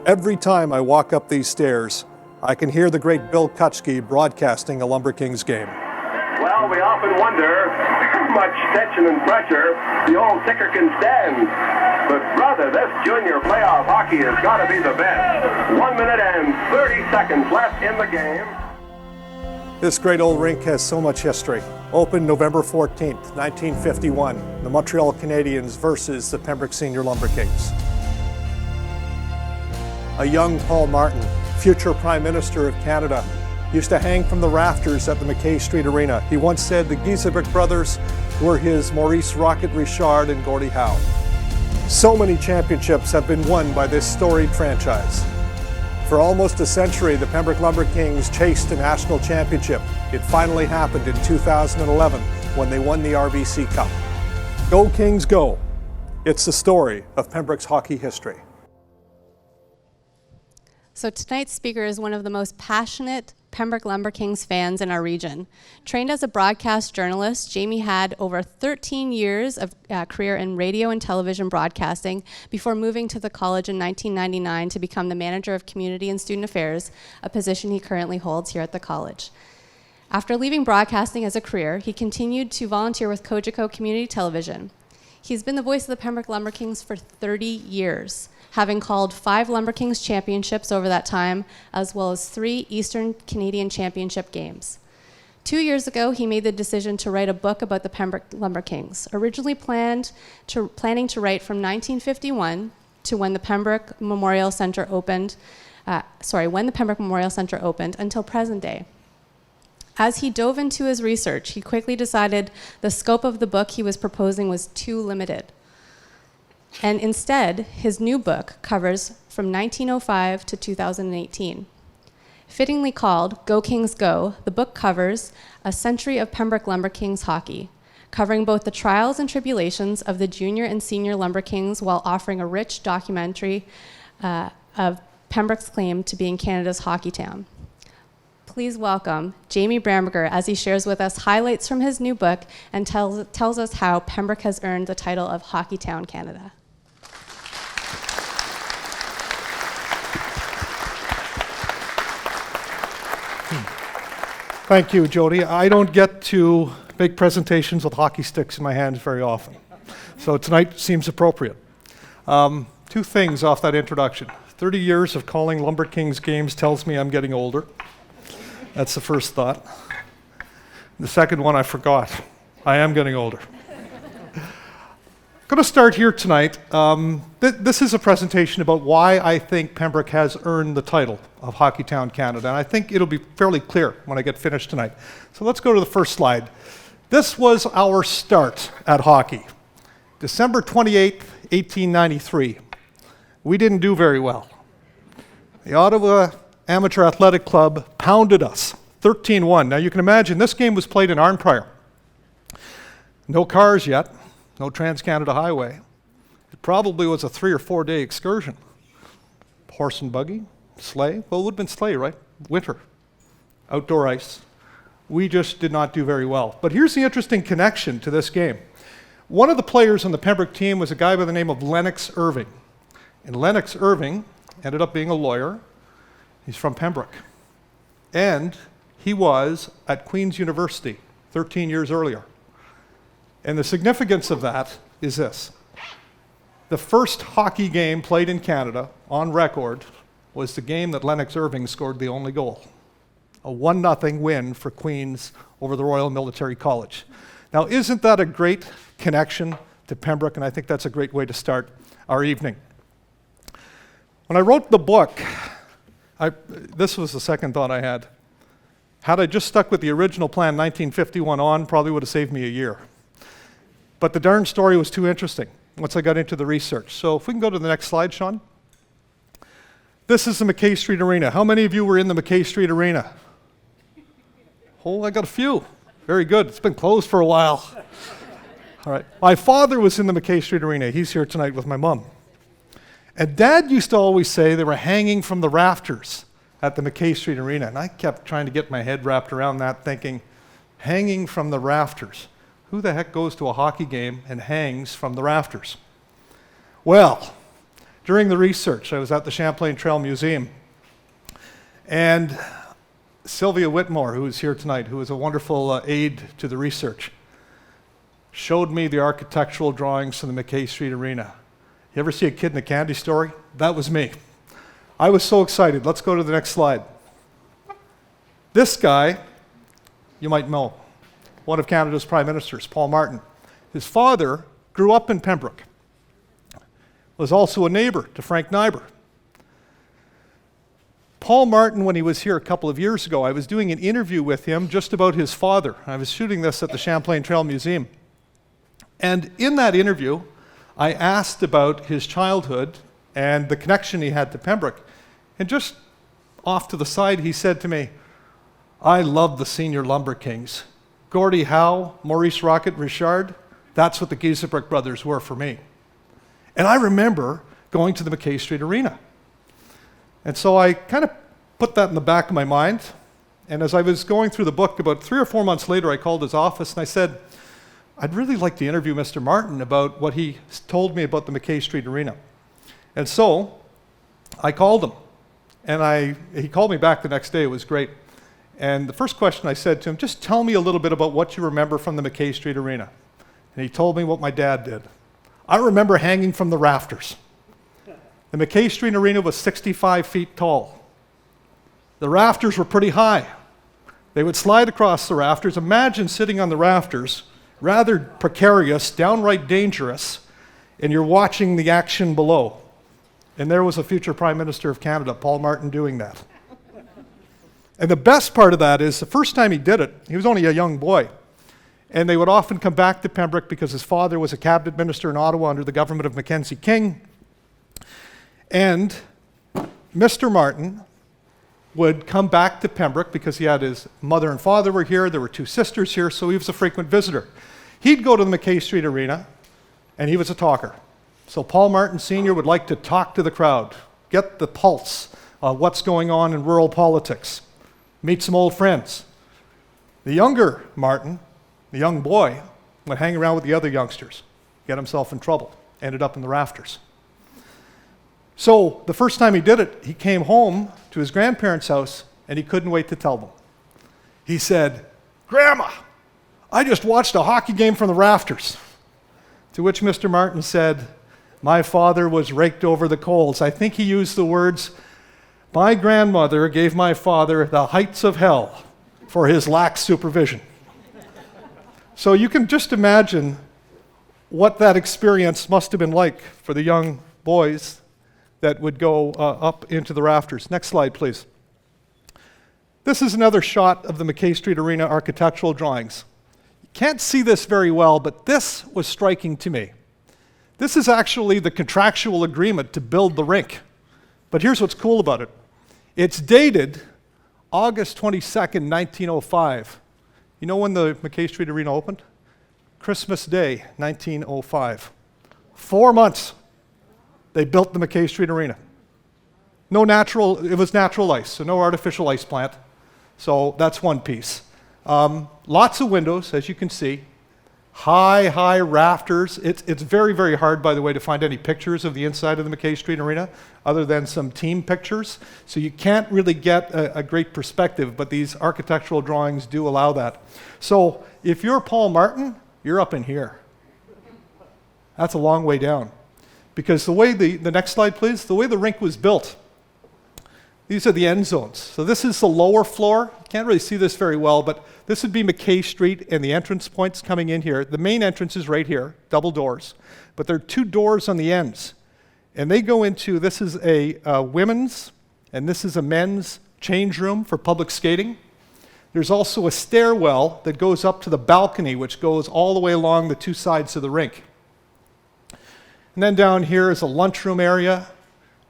Every time I walk up these stairs, I can hear the great Bill Kutschke broadcasting a Lumber Kings game. Well, we often wonder how much tension and pressure the old ticker can stand. But brother, this junior playoff hockey has got to be the best. 1 minute and 30 seconds left in the game. This great old rink has so much history. Opened November 14th, 1951, the Montreal Canadiens versus the Pembroke Senior Lumber Kings. A young Paul Martin, future Prime Minister of Canada, used to hang from the rafters at the Mackay Street Arena. He once said the Giesebrecht brothers were his Maurice Rocket Richard and Gordie Howe. So many championships have been won by this storied franchise. For almost a century, the Pembroke Lumber Kings chased a national championship. It finally happened in 2011 when they won the RBC Cup. Go Kings, go! It's the story of Pembroke's hockey history. So tonight's speaker is one of the most passionate Pembroke Lumber Kings fans in our region. Trained as a broadcast journalist, Jamie had over 13 years of career in radio and television broadcasting before moving to the college in 1999 to become the manager of community and student affairs, a position he currently holds here at the college. After leaving broadcasting as a career, he continued to volunteer with COGECO Community Television. He's been the voice of the Pembroke Lumber Kings for 30 years. Having called 5 Lumber Kings championships over that time, as well as 3 Eastern Canadian Championship games. 2 years ago, he made the decision to write a book about the Pembroke Lumber Kings, originally planning to write from 1951 to when the Pembroke Memorial Centre opened, until present day. As he dove into his research, he quickly decided the scope of the book he was proposing was too limited. And instead, his new book covers from 1905 to 2018. Fittingly called Go Kings Go, the book covers a century of Pembroke Lumber Kings hockey, covering both the trials and tribulations of the junior and senior Lumber Kings while offering a rich documentary of Pembroke's claim to being Canada's hockey town. Please welcome Jamie Bramburger as he shares with us highlights from his new book and tells us how Pembroke has earned the title of Hockey Town Canada. Thank you, Jody. I don't get to make presentations with hockey sticks in my hands very often, so tonight seems appropriate. 2 things off that introduction. 30 years of calling Lumber Kings games tells me I'm getting older. That's the first thought. The second one I forgot. I am getting older. I'm going to start here tonight. This is a presentation about why I think Pembroke has earned the title of Hockey Town Canada, and I think it'll be fairly clear when I get finished tonight. So let's go to the first slide. This was our start at hockey. December 28th, 1893. We didn't do very well. The Ottawa Amateur Athletic Club pounded us, 13-1. Now you can imagine this game was played in Arnprior. No cars yet. No Trans-Canada Highway. It probably was a 3 or 4 day excursion. Horse and buggy, sleigh. Well, it would have been sleigh, right? Winter. Outdoor ice. We just did not do very well. But here's the interesting connection to this game. One of the players on the Pembroke team was a guy by the name of Lennox Irving. And Lennox Irving ended up being a lawyer. He's from Pembroke. And he was at Queen's University 13 years earlier. And the significance of that is this. The first hockey game played in Canada on record was the game that Lennox Irving scored the only goal. A 1-0 win for Queen's over the Royal Military College. Now, isn't that a great connection to Pembroke? And I think that's a great way to start our evening. When I wrote the book, this was the second thought I had. Had I just stuck with the original plan, 1951 on, probably would have saved me a year. But the darn story was too interesting once I got into the research. So if we can go to the next slide, Sean. This is the Mackay Street Arena. How many of you were in the Mackay Street Arena? Oh, I got a few. Very good. It's been closed for a while. All right. My father was in the Mackay Street Arena. He's here tonight with my mom. And Dad used to always say they were hanging from the rafters at the Mackay Street Arena. And I kept trying to get my head wrapped around that, thinking, hanging from the rafters. Who the heck goes to a hockey game and hangs from the rafters? Well, During the research, I was at the Champlain Trail Museum, and Sylvia Whitmore, who is here tonight, who is a wonderful aide to the research, showed me the architectural drawings from the Mackay Street Arena. You ever see a kid in a candy store? That was me. I was so excited. Let's go to the next slide. This guy, you might know, one of Canada's prime ministers, Paul Martin. His father grew up in Pembroke, was also a neighbor to Frank Nighbor. Paul Martin, when he was here a couple of years ago, I was doing an interview with him just about his father. I was shooting this at the Champlain Trail Museum. And in that interview, I asked about his childhood and the connection he had to Pembroke. And just off to the side, he said to me, I love the senior Lumber Kings. Gordie Howe, Maurice Rocket Richard, that's what the Giesebrecht brothers were for me. And I remember going to the Mackay Street Arena. And so I kind of put that in the back of my mind. And as I was going through the book, about 3 or 4 months later, I called his office and I said, I'd really like to interview Mr. Martin about what he told me about the Mackay Street Arena. And so I called him. And he called me back the next day. It was great. And the first question I said to him, just tell me a little bit about what you remember from the Mackay Street Arena. And he told me what my dad did. I remember hanging from the rafters. The Mackay Street Arena was 65 feet tall. The rafters were pretty high. They would slide across the rafters. Imagine sitting on the rafters, rather precarious, downright dangerous, and you're watching the action below. And there was a future Prime Minister of Canada, Paul Martin, doing that. And the best part of that is the first time he did it, he was only a young boy. And they would often come back to Pembroke because his father was a cabinet minister in Ottawa under the government of Mackenzie King. And Mr. Martin would come back to Pembroke because he had his mother and father were here, there were 2 sisters here, so he was a frequent visitor. He'd go to the Mackay Street Arena, and he was a talker. So Paul Martin Sr. would like to talk to the crowd, get the pulse of what's going on in rural politics, meet some old friends. The younger Martin, the young boy, would hang around with the other youngsters, get himself in trouble, ended up in the rafters. So the first time he did it, he came home to his grandparents' house, and he couldn't wait to tell them. He said, Grandma, I just watched a hockey game from the rafters. To which Mr. Martin said, my father was raked over the coals. I think he used the words, my grandmother gave my father the heights of hell for his lax supervision. So you can just imagine what that experience must have been like for the young boys that would go up into the rafters. Next slide, please. This is another shot of the Mackay Street Arena architectural drawings. You can't see this very well, but this was striking to me. This is actually the contractual agreement to build the rink. But here's what's cool about it. It's dated August 22nd, 1905. You know when the Mackay Street Arena opened? Christmas Day, 1905. 4 months they built the Mackay Street Arena. It was natural ice, so no artificial ice plant. So that's one piece. Lots of windows, as you can see. High rafters. It's very, very hard, by the way, to find any pictures of the inside of the Mackay Street Arena other than some team pictures. So you can't really get a great perspective, but these architectural drawings do allow that. So if you're Paul Martin, you're up in here. That's a long way down. Because the way the next slide, please, the way the rink was built, these are the end zones. So this is the lower floor. You can't really see this very well, but this would be Mackay Street and the entrance points coming in here. The main entrance is right here, double doors. But there are 2 doors on the ends. And they go into, this is a women's, and this is a men's change room for public skating. There's also a stairwell that goes up to the balcony, which goes all the way along the 2 sides of the rink. And then down here is a lunchroom area,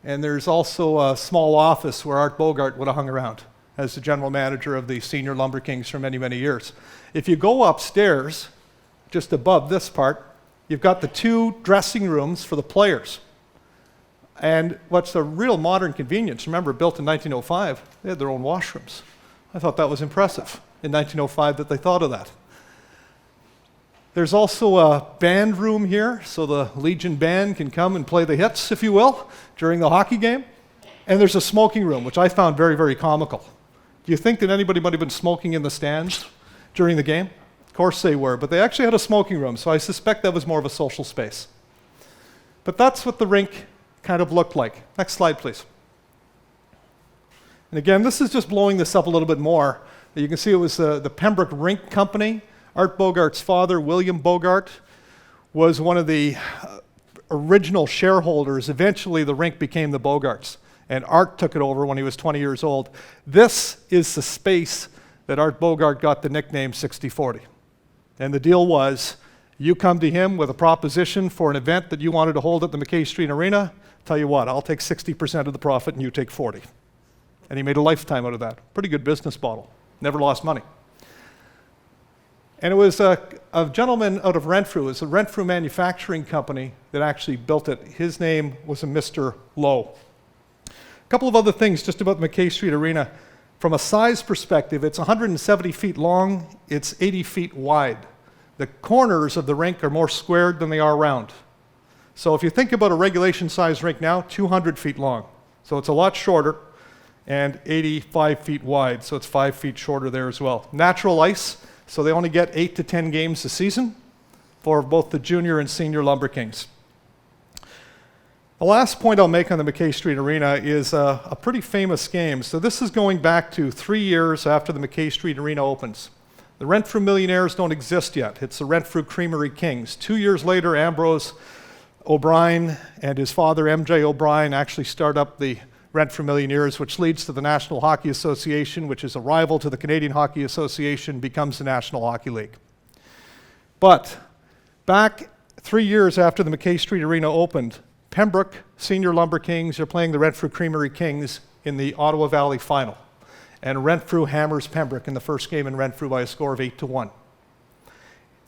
and there's also a small office where Art Bogart would have hung around as the general manager of the senior Lumber Kings for many, many years. If you go upstairs, just above this part, you've got the 2 dressing rooms for the players. And what's a real modern convenience, remember, built in 1905, they had their own washrooms. I thought that was impressive in 1905 that they thought of that. There's also a band room here, so the Legion band can come and play the hits, if you will, during the hockey game. And there's a smoking room, which I found very, very comical. Do you think that anybody might have been smoking in the stands during the game? Of course they were, but they actually had a smoking room, so I suspect that was more of a social space. But that's what the rink kind of looked like. Next slide, please. And again, this is just blowing this up a little bit more. You can see it was the Pembroke Rink Company. Art Bogart's father, William Bogart, was one of the original shareholders. Eventually, the rink became the Bogarts, and Art took it over when he was 20 years old. This is the space that Art Bogart got the nickname 60/40. And the deal was, you come to him with a proposition for an event that you wanted to hold at the Mackay Street Arena, tell you what, I'll take 60% of the profit and you take 40. And he made a lifetime out of that. Pretty good business model. Never lost money. And it was a gentleman out of Renfrew. It was a Renfrew manufacturing company that actually built it. His name was a Mr. Lowe. A couple of other things just about the Mackay Street Arena. From a size perspective, it's 170 feet long, it's 80 feet wide. The corners of the rink are more squared than they are round. So if you think about a regulation size rink now, 200 feet long. So it's a lot shorter and 85 feet wide, so it's 5 feet shorter there as well. Natural ice. So they only get 8 to 10 games a season for both the junior and senior Lumber Kings. The last point I'll make on the Mackay Street Arena is a pretty famous game. So this is going back to 3 years after the Mackay Street Arena opens. The Renfrew Millionaires don't exist yet. It's the Renfrew Creamery Kings. 2 years later, Ambrose O'Brien and his father, M.J. O'Brien, actually start up the Renfrew Millionaires, which leads to the National Hockey Association, which is a rival to the Canadian Hockey Association, becomes the National Hockey League. But back 3 years after the Mackay Street Arena opened, Pembroke Senior Lumber Kings are playing the Renfrew Creamery Kings in the Ottawa Valley Final. And Renfrew hammers Pembroke in the first game in Renfrew by a score of 8-1.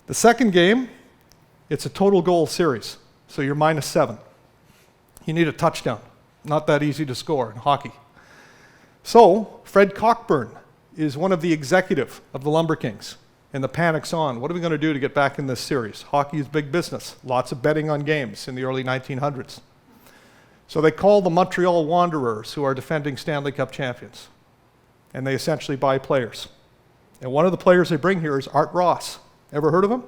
The second game, it's a total goal series, so you're -7. You need a touchdown. Not that easy to score in hockey. So Fred Cockburn is one of the executive of the Lumber Kings, and the panic's on. What are we going to do to get back in this series? Hockey is big business. Lots of betting on games in the early 1900s. So they call the Montreal Wanderers, who are defending Stanley Cup champions, and they essentially buy players. And one of the players they bring here is Art Ross. Ever heard of him?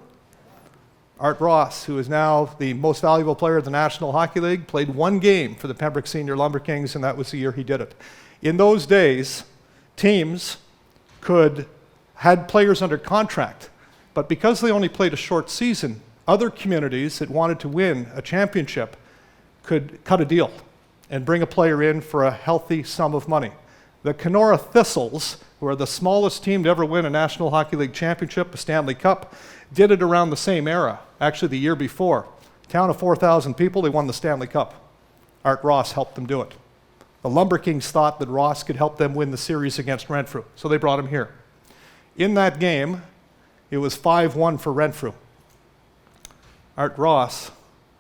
Art Ross, who is now the most valuable player of the National Hockey League, played 1 game for the Pembroke Senior Lumber Kings, and that was the year he did it. In those days, teams had players under contract, but because they only played a short season, other communities that wanted to win a championship could cut a deal and bring a player in for a healthy sum of money. The Kenora Thistles, who are the smallest team to ever win a National Hockey League championship, a Stanley Cup, did it around the same era, actually the year before. Town of 4,000 people, they won the Stanley Cup. Art Ross helped them do it. The Lumber Kings thought that Ross could help them win the series against Renfrew, so they brought him here. In that game, it was 5-1 for Renfrew. Art Ross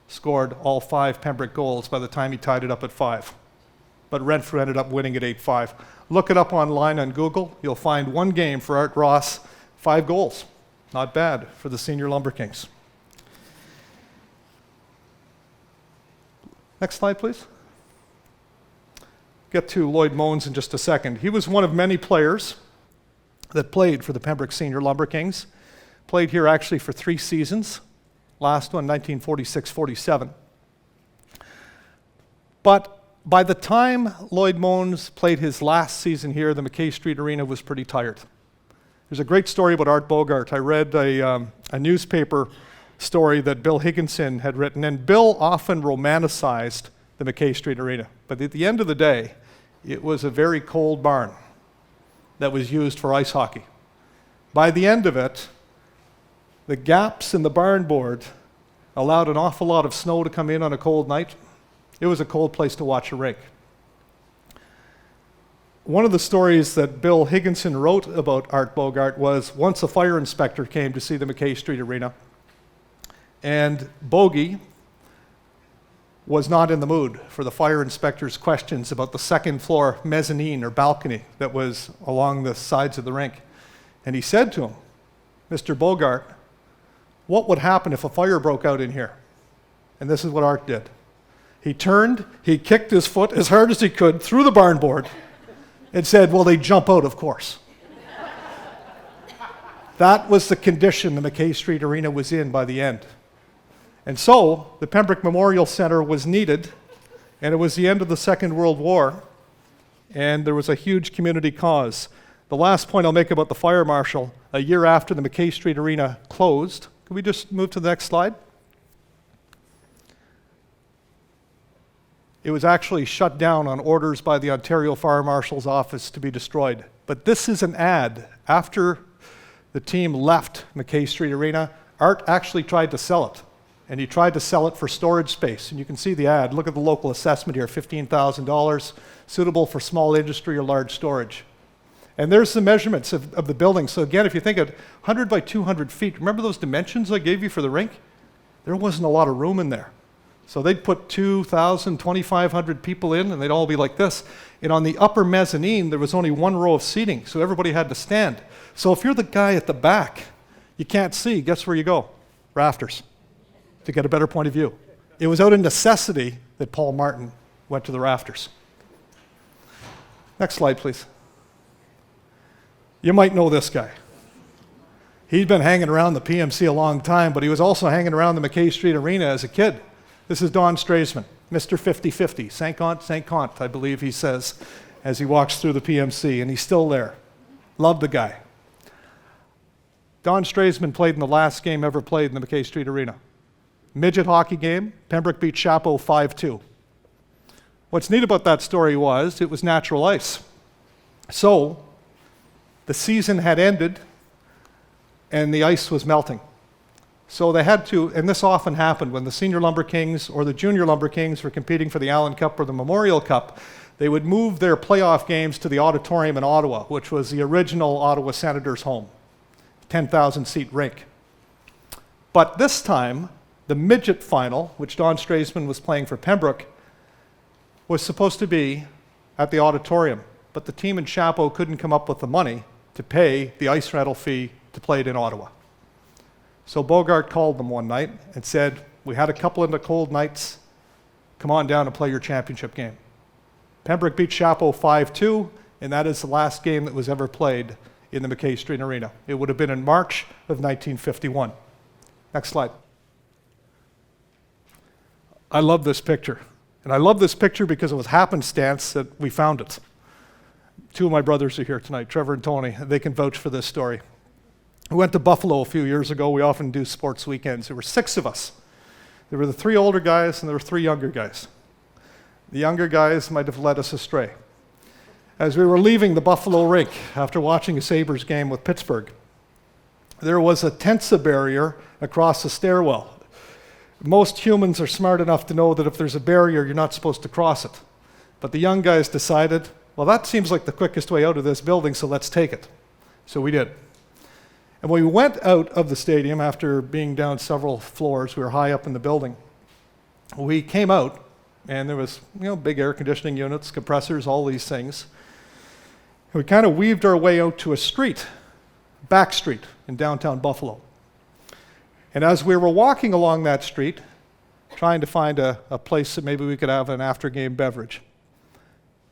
scored all 5 Pembroke goals by the time he tied it up at 5. But Renfrew ended up winning at 8-5. Look it up online on Google. You'll find 1 game for Art Ross, 5 goals. Not bad for the Senior Lumber Kings. Next slide, please. Get to Lloyd Moans in just a second. He was one of many players that played for the Pembroke Senior Lumber Kings. Played here actually for 3 seasons. Last one, 1946-47. But by the time Lloyd Moans played his last season here, the Mackay Street Arena was pretty tired. There's a great story about Art Bogart. I read a newspaper story that Bill Higginson had written, and Bill often romanticized the Mackay Street Arena. But at the end of the day, it was a very cold barn that was used for ice hockey. By the end of it, the gaps in the barn board allowed an awful lot of snow to come in on a cold night. It was a cold place to watch a rink. One of the stories that Bill Higginson wrote about Art Bogart was once a fire inspector came to see the Mackay Street Arena, and Bogey was not in the mood for the fire inspector's questions about the second floor mezzanine or balcony that was along the sides of the rink. And he said to him, "Mr. Bogart, what would happen if a fire broke out in here? And this is what Art did. He turned, he kicked his foot as hard as he could through the barn board and said, well, they'd jump out, of course. That was the condition the Mackay Street Arena was in by the end. And so the Pembroke Memorial Centre was needed, and it was the end of the Second World War, and there was a huge community cause. The last point I'll make about the fire marshal, a year after the Mackay Street Arena closed, can we just move to the next slide? It was actually shut down on orders by the Ontario Fire Marshal's office to be destroyed. But this is an ad. After the team left Mackay Street Arena, Art actually tried to sell it. And he tried to sell it for storage space. And you can see the ad. Look at the local assessment here, $15,000, suitable for small industry or large storage. And there's the measurements of the building. So again, if you think of 100 by 200 feet, remember those dimensions I gave you for the rink? There wasn't a lot of room in there. So they'd put 2,000, 2,500 people in, and they'd all be like this. And on the upper mezzanine, there was only one row of seating, so everybody had to stand. So if you're the guy at the back, you can't see, guess where you go? Rafters, to get a better point of view. It was out of necessity that Paul Martin went to the rafters. Next slide, please. You might know this guy. He'd been hanging around the PMC a long time, but he was also hanging around the Mackay Street Arena as a kid. This is Don Straisman, Mr. 50-50, Saint Cont, I believe he says, as he walks through the PMC, and he's still there. Love the guy. Don Straisman played in the last game ever played in the Mackay Street Arena. Midget hockey game, Pembroke beat Chapeau 5-2. What's neat about that story was it was natural ice. So the season had ended and the ice was melting. So they had to, and this often happened when the Senior Lumber Kings or the Junior Lumber Kings were competing for the Allen Cup or the Memorial Cup, they would move their playoff games to the auditorium in Ottawa, which was the original Ottawa Senators' home, 10,000-seat rink. But this time, the midget final, which Don Straisman was playing for Pembroke, was supposed to be at the auditorium, but the team in Chapeau couldn't come up with the money to pay the ice rental fee to play it in Ottawa. So Bogart called them one night and said, we had a couple of the cold nights, come on down and play your championship game. Pembroke beat Chapeau 5-2, and that is the last game that was ever played in the Mackay Street Arena. It would have been in March of 1951. Next slide. I love this picture. And I love this picture because it was happenstance that we found it. Two of my brothers are here tonight, Trevor and Tony. They can vouch for this story. We went to Buffalo a few years ago. We often do sports weekends. There were 6 of us. There were the 3 older guys and there were 3 younger guys. The younger guys might have led us astray. As we were leaving the Buffalo rink after watching a Sabres game with Pittsburgh, there was a Tensa barrier across the stairwell. Most humans are smart enough to know that if there's a barrier, you're not supposed to cross it. But the young guys decided, well, that seems like the quickest way out of this building, so let's take it. So we did. And when we went out of the stadium after being down several floors, we were high up in the building, we came out, and there was big air conditioning units, compressors, all these things. And we kind of weaved our way out to a street, back street in downtown Buffalo. And as we were walking along that street, trying to find a place that maybe we could have an after-game beverage,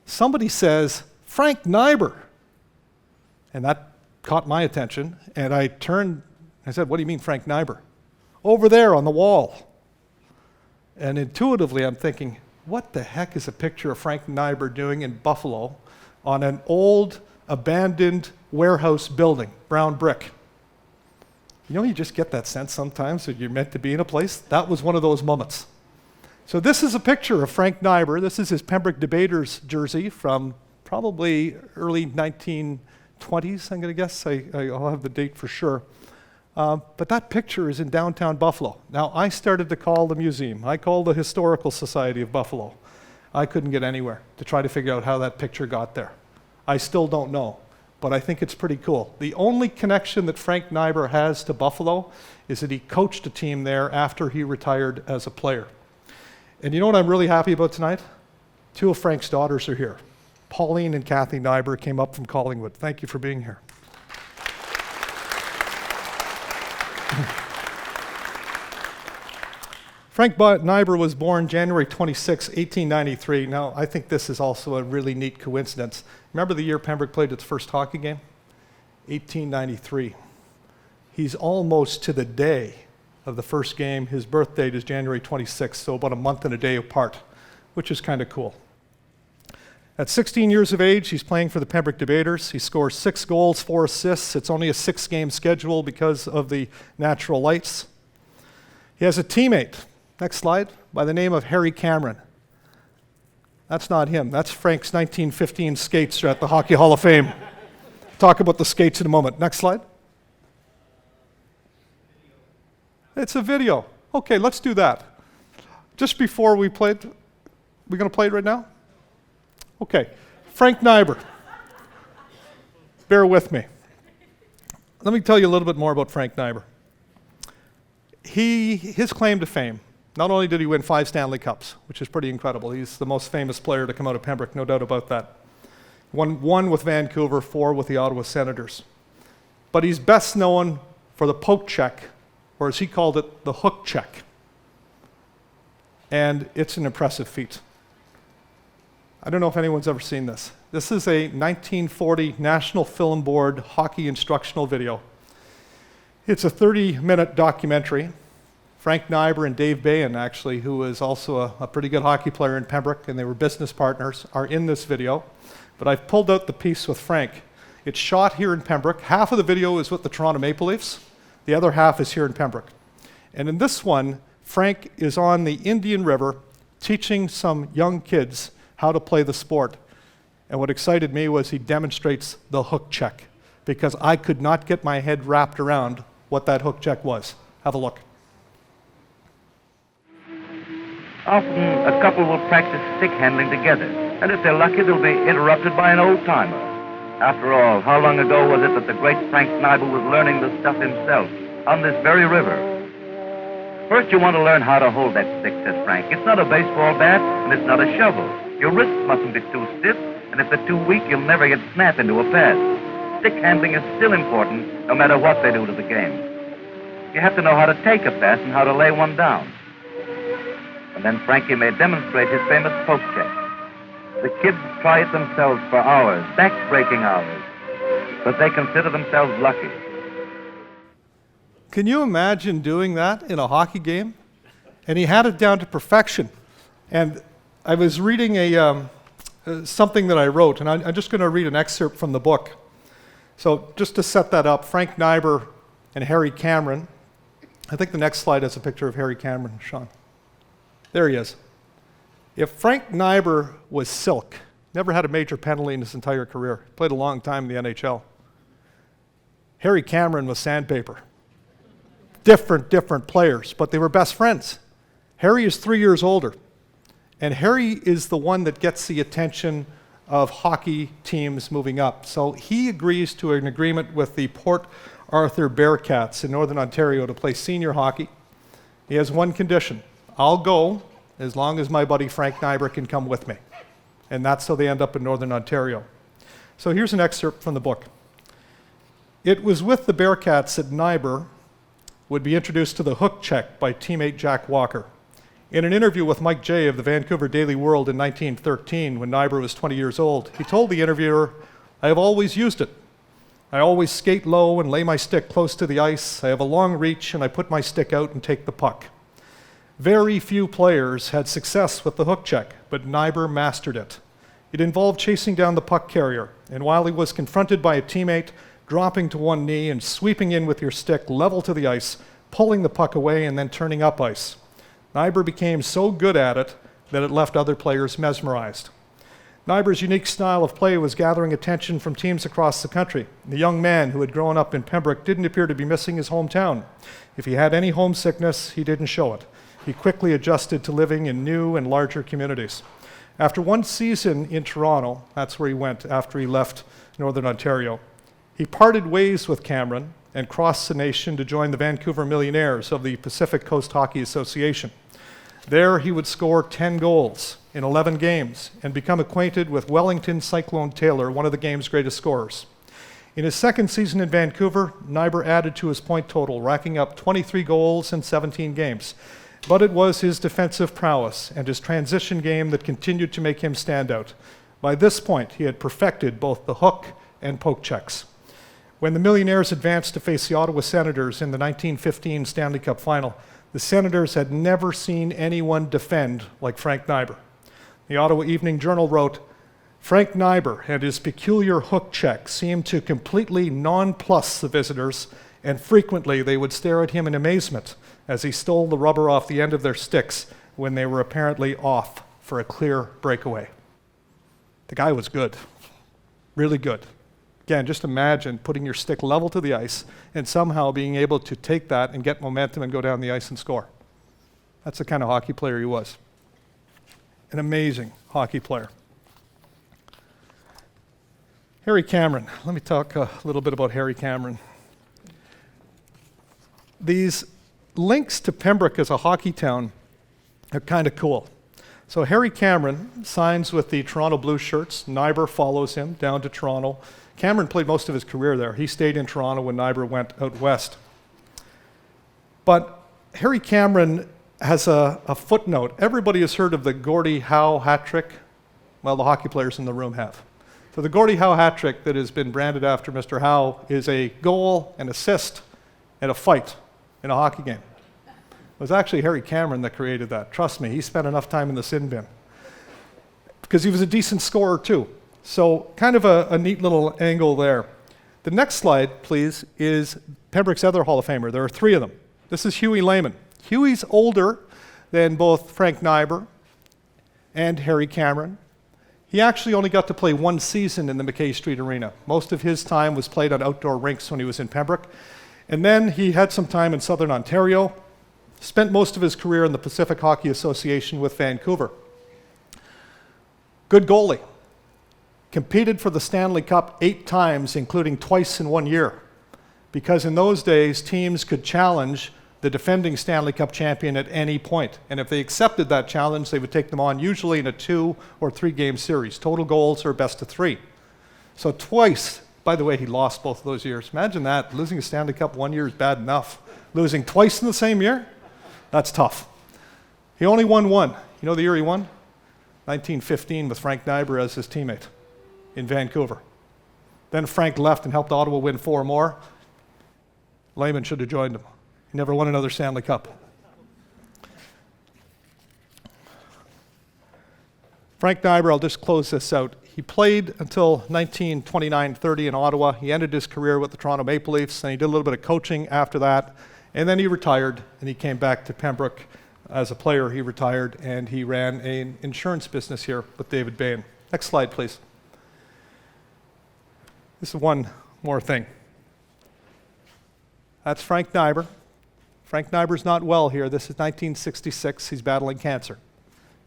somebody says, Frank Nighbor. And that caught my attention, and I turned, I said, what do you mean Frank Nighbor? Over there on the wall. And intuitively I'm thinking, what the heck is a picture of Frank Nighbor doing in Buffalo on an old abandoned warehouse building, brown brick? You just get that sense sometimes that you're meant to be in a place. That was one of those moments. So this is a picture of Frank Nighbor. This is his Pembroke Debaters jersey from probably early 1920s, I'm going to guess. I'll have the date for sure. But that picture is in downtown Buffalo. Now, I started to call the museum. I called the Historical Society of Buffalo. I couldn't get anywhere to try to figure out how that picture got there. I still don't know, but I think it's pretty cool. The only connection that Frank Nighbor has to Buffalo is that he coached a team there after he retired as a player. And you know what I'm really happy about tonight? 2 of Frank's daughters are here. Pauline and Kathy Nighbor came up from Collingwood. Thank you for being here. Frank Nighbor was born January 26, 1893. Now, I think this is also a really neat coincidence. Remember the year Pembroke played its first hockey game? 1893. He's almost to the day of the first game. His birth date is January 26th, so about a month and a day apart, which is kind of cool. At 16 years of age, he's playing for the Pembroke Debaters. He scores 6 goals, 4 assists. It's only a 6-game schedule because of the natural lights. He has a teammate, next slide, by the name of Harry Cameron. That's not him. That's Frank's 1915 skates at the Hockey Hall of Fame. Talk about the skates in a moment. Next slide. It's a video. Okay, let's do that. Just before we played, we're going to play it right now? Okay, Frank Nighbor. Bear with me. Let me tell you a little bit more about Frank Nighbor. His claim to fame, not only did he win 5 Stanley Cups, which is pretty incredible. He's the most famous player to come out of Pembroke, no doubt about that. Won 1 with Vancouver, 4 with the Ottawa Senators. But he's best known for the poke check, or as he called it, the hook check. And it's an impressive feat. I don't know if anyone's ever seen this. This is a 1940 National Film Board hockey instructional video. It's a 30-minute documentary. Frank Nighbor and Dave Bayan, actually, who is also a pretty good hockey player in Pembroke, and they were business partners, are in this video. But I've pulled out the piece with Frank. It's shot here in Pembroke. Half of the video is with the Toronto Maple Leafs. The other half is here in Pembroke. And in this one, Frank is on the Indian River teaching some young kids how to play the sport. And what excited me was he demonstrates the hook check, because I could not get my head wrapped around what that hook check was. Have a look. Often a couple will practice stick handling together, and if they're lucky, they'll be interrupted by an old-timer. After all, how long ago was it that the great Frank Nighbor was learning the stuff himself on this very river? First, you want to learn how to hold that stick, says Frank. It's not a baseball bat, and it's not a shovel. Your wrists mustn't be too stiff, and if they're too weak, you'll never get snap into a pass. Stick handling is still important, no matter what they do to the game. You have to know how to take a pass and how to lay one down. And then Frankie may demonstrate his famous poke check. The kids try it themselves for hours, back-breaking hours, but they consider themselves lucky. Can you imagine doing that in a hockey game? And he had it down to perfection. And I was reading something that I wrote, and I'm just going to read an excerpt from the book. So just to set that up, Frank Nighbor and Harry Cameron. I think the next slide has a picture of Harry Cameron, Sean. There he is. If Frank Nighbor was silk, never had a major penalty in his entire career, played a long time in the NHL. Harry Cameron was sandpaper. Different players, but they were best friends. Harry is 3 years older, and Harry is the one that gets the attention of hockey teams moving up. So he agrees to an agreement with the Port Arthur Bearcats in Northern Ontario to play senior hockey. He has one condition: I'll go as long as my buddy Frank Nighbor can come with me. And that's how they end up in Northern Ontario. So here's an excerpt from the book. It was with the Bearcats that Nighbor would be introduced to the hook check by teammate Jack Walker. In an interview with Mike Jay of the Vancouver Daily World in 1913, when Nighbor was 20 years old, he told the interviewer, "I have always used it. I always skate low and lay my stick close to the ice. I have a long reach and I put my stick out and take the puck." Very few players had success with the hook check, but Nighbor mastered it. It involved chasing down the puck carrier, and while he was confronted by a teammate, dropping to one knee and sweeping in with your stick level to the ice, pulling the puck away and then turning up ice. Nighbor became so good at it that it left other players mesmerized. Nighbor's unique style of play was gathering attention from teams across the country. The young man who had grown up in Pembroke didn't appear to be missing his hometown. If he had any homesickness, he didn't show it. He quickly adjusted to living in new and larger communities. After one season in Toronto, that's where he went after he left Northern Ontario, he parted ways with Cameron and crossed the nation to join the Vancouver Millionaires of the Pacific Coast Hockey Association. There he would score 10 goals in 11 games and become acquainted with Wellington Cyclone Taylor, one of the game's greatest scorers. In his second season in Vancouver, Nighbor added to his point total, racking up 23 goals in 17 games. but it was his defensive prowess and his transition game that continued to make him stand out. By this point, he had perfected both the hook and poke checks. When the Millionaires advanced to face the Ottawa Senators in the 1915 Stanley Cup Final, the Senators had never seen anyone defend like Frank Nighbor. The Ottawa Evening Journal wrote, "Frank Nighbor and his peculiar hook check seemed to completely nonplus the visitors, and frequently they would stare at him in amazement as he stole the rubber off the end of their sticks when they were apparently off for a clear breakaway." The guy was good, really good. Again, just imagine putting your stick level to the ice and somehow being able to take that and get momentum and go down the ice and score. That's the kind of hockey player he was. An amazing hockey player. Harry Cameron. Let me talk a little bit about Harry Cameron. These links to Pembroke as a hockey town are kind of cool. So Harry Cameron signs with the Toronto Blue Shirts. Nighbor follows him down to Toronto. Cameron played most of his career there. He stayed in Toronto when Nighbor went out west. But Harry Cameron has a footnote. Everybody has heard of the Gordie Howe hat trick. Well, the hockey players in the room have. So the Gordie Howe hat trick that has been branded after Mr. Howe is a goal, an assist, and a fight in a hockey game. It was actually Harry Cameron that created that. Trust me, he spent enough time in the sin bin. Because he was a decent scorer too. So kind of a neat little angle there. The next slide, please, is Pembroke's other Hall of Famer. There are three of them. This is Hughie Lehman. Hughie's older than both Frank Nighbor and Harry Cameron. He actually only got to play one season in the Mackay Street Arena. Most of his time was played on outdoor rinks when he was in Pembroke. And then he had some time in Southern Ontario, spent most of his career in the Pacific Hockey Association with Vancouver. Good goalie. Competed for the Stanley Cup 8 times, including twice in 1 year. Because in those days, teams could challenge the defending Stanley Cup champion at any point. And if they accepted that challenge, they would take them on, usually in a 2 or 3 game series. Total goals are best of 3. So twice, by the way, he lost both of those years. Imagine that, losing a Stanley Cup 1 year is bad enough. Losing twice in the same year? That's tough. He only won one. You know the year he won? 1915 with Frank Nighbor as his teammate in Vancouver. Then Frank left and helped Ottawa win 4 more. Lehman should have joined him. He never won another Stanley Cup. Frank Nighbor, I'll just close this out. He played until 1929-30 in Ottawa. He ended his career with the Toronto Maple Leafs, and he did a little bit of coaching after that. And then he retired, and he came back to Pembroke. As a player, he retired, and he ran an insurance business here with David Bain. Next slide, please. This is one more thing. That's Frank Nighbor. Frank Nighbor's not well here. This is 1966. He's battling cancer.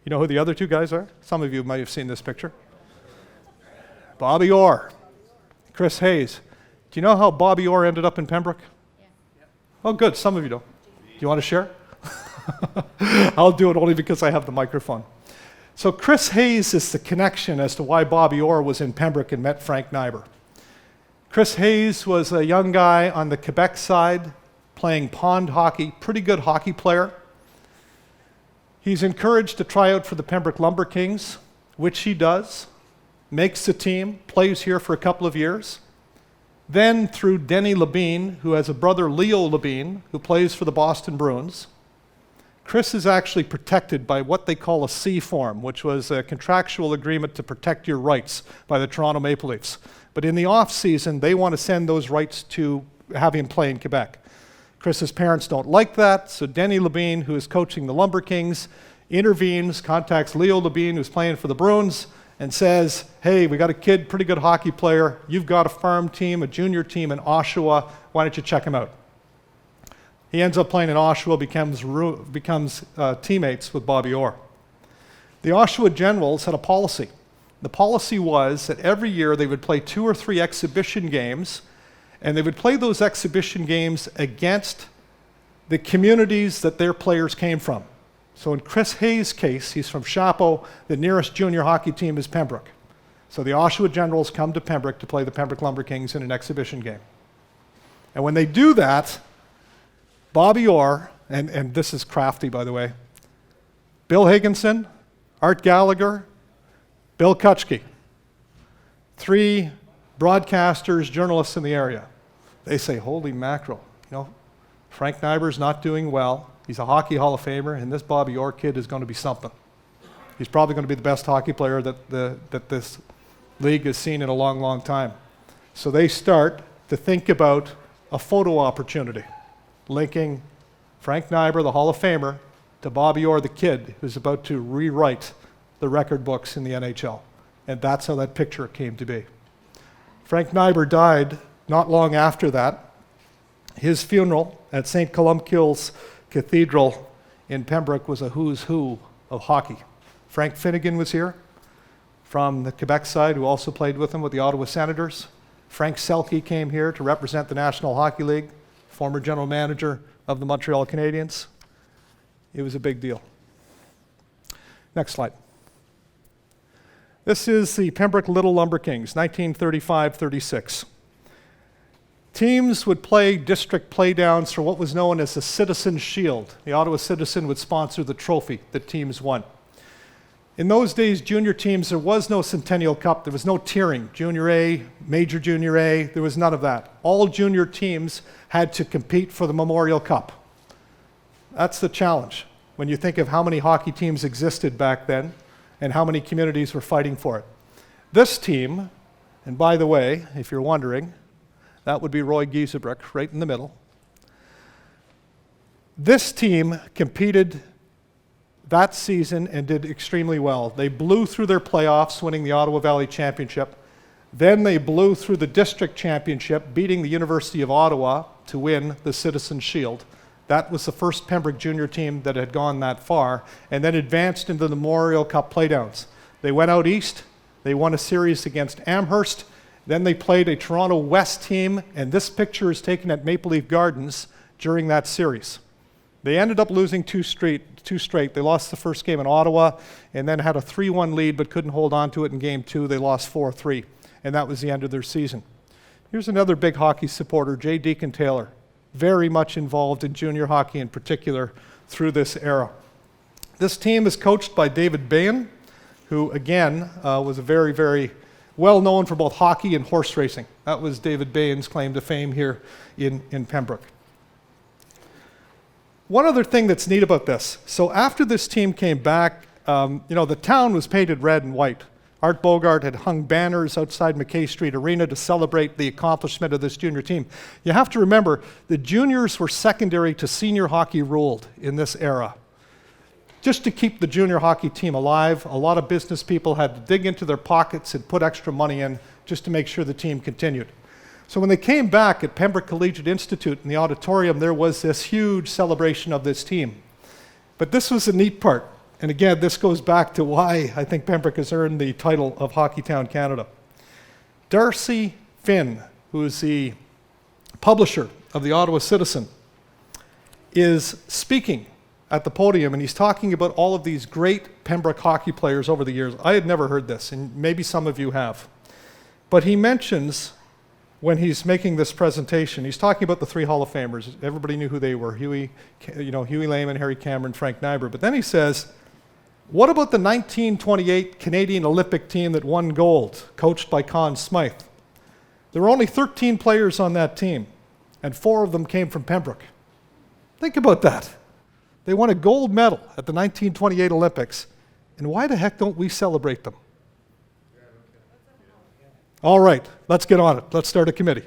You know who the other 2 guys are? Some of you might have seen this picture. Bobby Orr, Chris Hayes. Do you know how Bobby Orr ended up in Pembroke? Yeah. Oh, good. Some of you don't. Do you want to share? I'll do it only because I have the microphone. So Chris Hayes is the connection as to why Bobby Orr was in Pembroke and met Frank Nighbor. Chris Hayes was a young guy on the Quebec side playing pond hockey, pretty good hockey player. He's encouraged to try out for the Pembroke Lumber Kings, which he does, makes the team, plays here for a couple of years. Then through Denny Labine, who has a brother Leo Labine, who plays for the Boston Bruins. Chris is actually protected by what they call a C form, which was a contractual agreement to protect your rights by the Toronto Maple Leafs. But in the off season, they want to send those rights to have him play in Quebec. Chris's parents don't like that, so Denny Labine, who is coaching the Lumber Kings, intervenes, contacts Leo Labine, who's playing for the Bruins, and says, hey, we got a kid, pretty good hockey player. You've got a farm team, a junior team in Oshawa. Why don't you check him out? He ends up playing in Oshawa, becomes teammates with Bobby Orr. The Oshawa Generals had a policy. The policy was that every year they would play 2 or 3 exhibition games, and they would play those exhibition games against the communities that their players came from. So in Chris Hayes' case, he's from Chapeau. The nearest junior hockey team is Pembroke. So the Oshawa Generals come to Pembroke to play the Pembroke Lumber Kings in an exhibition game. And when they do that, Bobby Orr and this is crafty, by the way, Bill Higginson, Art Gallagher, Bill Kutschke. 3 broadcasters, journalists in the area. They say, holy mackerel, Frank Nighbor's not doing well. He's a Hockey Hall of Famer, and this Bobby Orr kid is going to be something. He's probably going to be the best hockey player that this league has seen in a long, long time. So they start to think about a photo opportunity, linking Frank Nighbor, the Hall of Famer, to Bobby Orr, the kid, who's about to rewrite the record books in the NHL. And that's how that picture came to be. Frank Nighbor died not long after that. His funeral at St. Columcille's Cathedral in Pembroke was a who's who of hockey. Frank Finnegan was here from the Quebec side, who also played with him with the Ottawa Senators. Frank Selke came here to represent the National Hockey League, former general manager of the Montreal Canadiens. It was a big deal. Next slide. This is the Pembroke Little Lumber Kings, 1935-36. Teams would play district playdowns for what was known as the Citizen's Shield. The Ottawa Citizen would sponsor the trophy that teams won. In those days, junior teams, there was no Centennial Cup. There was no tiering. Junior A, Major Junior A, there was none of that. All junior teams had to compete for the Memorial Cup. That's the challenge when you think of how many hockey teams existed back then and how many communities were fighting for it. This team, and by the way, if you're wondering, that would be Roy Giesebrecht right in the middle. This team competed that season and did extremely well. They blew through their playoffs, winning the Ottawa Valley Championship. Then they blew through the district championship, beating the University of Ottawa to win the Citizen's Shield. That was the first Pembroke junior team that had gone that far, and then advanced into the Memorial Cup playdowns. They went out east, they won a series against Amherst, then they played a Toronto West team, and this picture is taken at Maple Leaf Gardens during that series. They ended up losing two straight. They lost the first game in Ottawa, and then had a 3-1 lead, but couldn't hold on to it in game 2. They lost 4-3, and that was the end of their season. Here's another big hockey supporter, J. Deacon Taylor, very much involved in junior hockey in particular through this era. This team is coached by David Bain, who again was a very, very well known for both hockey and horse racing. That was David Bain's claim to fame here in Pembroke. One other thing that's neat about this, so after this team came back, the town was painted red and white. Art Bogart had hung banners outside Mackay Street Arena to celebrate the accomplishment of this junior team. You have to remember, the juniors were secondary to senior hockey ruled in this era. Just to keep the junior hockey team alive, a lot of business people had to dig into their pockets and put extra money in just to make sure the team continued. So when they came back at Pembroke Collegiate Institute in the auditorium, there was this huge celebration of this team. But this was the neat part. And again, this goes back to why I think Pembroke has earned the title of Hockey Town Canada. Darcy Finn, who is the publisher of the Ottawa Citizen, is speaking at the podium, and he's talking about all of these great Pembroke hockey players over the years. I had never heard this, and maybe some of you have. But he mentions, when he's making this presentation, he's talking about the 3 Hall of Famers. Everybody knew who they were, Hughie, Lehman, Harry Cameron, Frank Nighbor. But then he says, what about the 1928 Canadian Olympic team that won gold, coached by Conn Smythe? There were only 13 players on that team, and 4 of them came from Pembroke. Think about that. They won a gold medal at the 1928 Olympics, and why the heck don't we celebrate them? All right, let's get on it. Let's start a committee.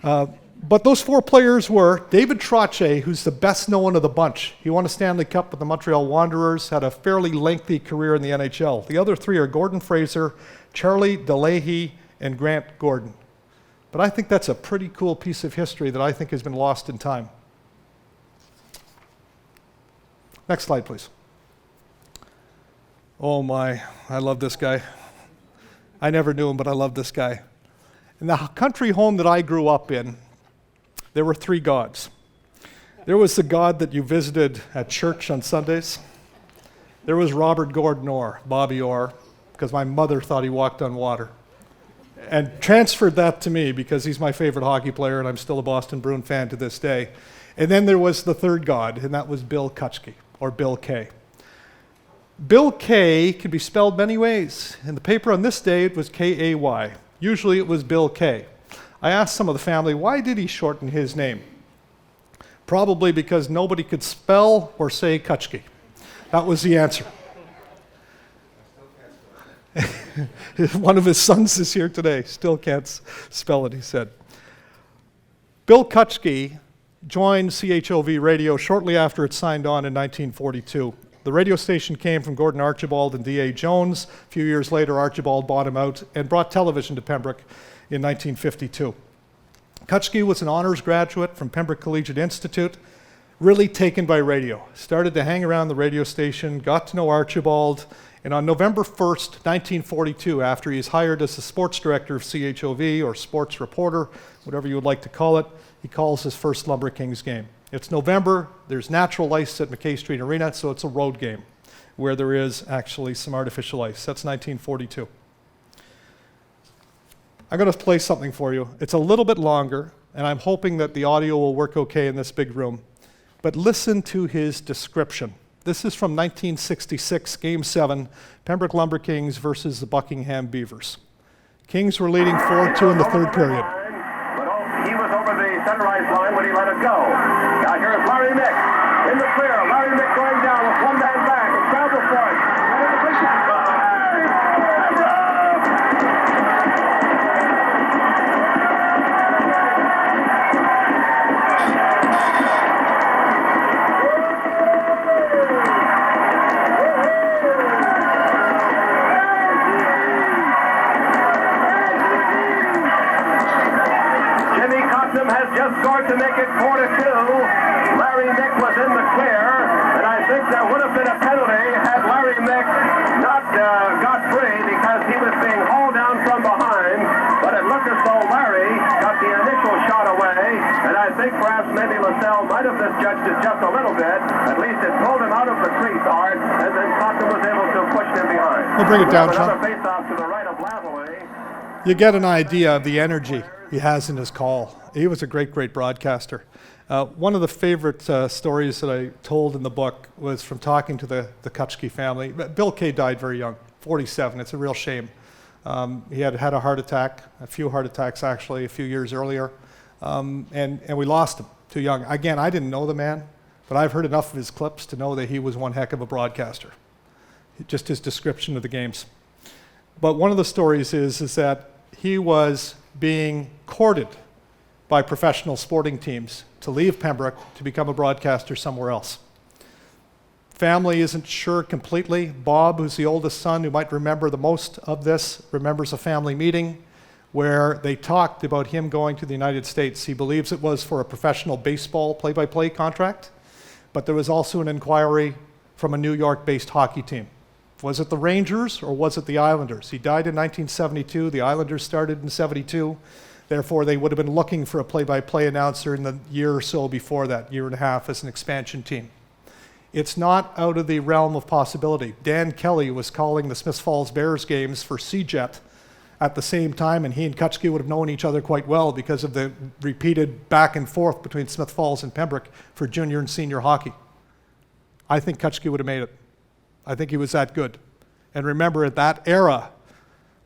But those 4 players were David Trottier, who's the best known of the bunch. He won a Stanley Cup with the Montreal Wanderers, had a fairly lengthy career in the NHL. The other 3 are Gordon Fraser, Charlie DeLahey, and Grant Gordon. But I think that's a pretty cool piece of history that I think has been lost in time. Next slide, please. Oh my, I love this guy. I never knew him, but I love this guy. In the country home that I grew up in, there were 3 gods. There was the God that you visited at church on Sundays. There was Robert Gordon Orr, Bobby Orr, because my mother thought he walked on water, and transferred that to me because he's my favorite hockey player and I'm still a Boston Bruin fan to this day. And then there was the third god, and that was Bill Kutschke, or Bill K. Bill K can be spelled many ways. In the paper on this day, it was K-A-Y. Usually it was Bill K. I asked some of the family, why did he shorten his name? Probably because nobody could spell or say Kutschke. That was the answer. One of his sons is here today. Still can't spell it, he said. Bill Kutschke joined CHOV Radio shortly after it signed on in 1942. The radio station came from Gordon Archibald and D.A. Jones. A few years later, Archibald bought him out and brought television to Pembroke in 1952. Kutschke was an honors graduate from Pembroke Collegiate Institute, really taken by radio. Started to hang around the radio station, got to know Archibald, and on November 1st, 1942, after he's hired as the sports director of CHOV, or sports reporter, whatever you would like to call it, he calls his first Lumber Kings game. It's November, there's natural ice at Mackay Street Arena, so it's a road game where there is actually some artificial ice. That's 1942. I'm going to play something for you. It's a little bit longer, and I'm hoping that the audio will work okay in this big room. But listen to his description. This is from 1966, Game 7, Pembroke Lumber Kings versus the Buckingham Beavers. Kings were leading 4-2 in the third period. He was over the center ice line when he let it go. Now here's Larry Mick in the clear. Larry Mick going down with one man back and travel for it. Has just scored to make it 4-2. Larry Mick was in the clear, and I think there would have been a penalty had Larry Mick not got free because he was being hauled down from behind. But it looked as though Larry got the initial shot away, and I think perhaps maybe LaSalle might have misjudged it just a little bit. At least it pulled him out of the crease hard, and then Cotton was able to push him behind. We'll bring it down, Another Sean. face-off to the right of Lavalley. You get an idea of the energy he has in his call. He was a great, great broadcaster. One of the favorite stories that I told in the book was from talking to the Kutschke family. Bill K. died very young, 47. It's a real shame. He had a heart attack, a few heart attacks actually, a few years earlier, and we lost him too young. Again, I didn't know the man, but I've heard enough of his clips to know that he was one heck of a broadcaster. Just his description of the games. But one of the stories is that he was being courted by professional sporting teams to leave Pembroke to become a broadcaster somewhere else. Family isn't sure completely. Bob, who's the oldest son, who might remember the most of this, remembers a family meeting where they talked about him going to the United States. He believes it was for a professional baseball play-by-play contract, but there was also an inquiry from a New York-based hockey team. Was it the Rangers or was it the Islanders? He died in 1972. The Islanders started in 72. Therefore, they would have been looking for a play-by-play announcer in the year or so before that, year and a half, as an expansion team. It's not out of the realm of possibility. Dan Kelly was calling the Smiths Falls Bears games for CJET at the same time, and he and Kutschke would have known each other quite well because of the repeated back and forth between Smiths Falls and Pembroke for junior and senior hockey. I think Kutschke would have made it. I think he was that good. And remember, at that era,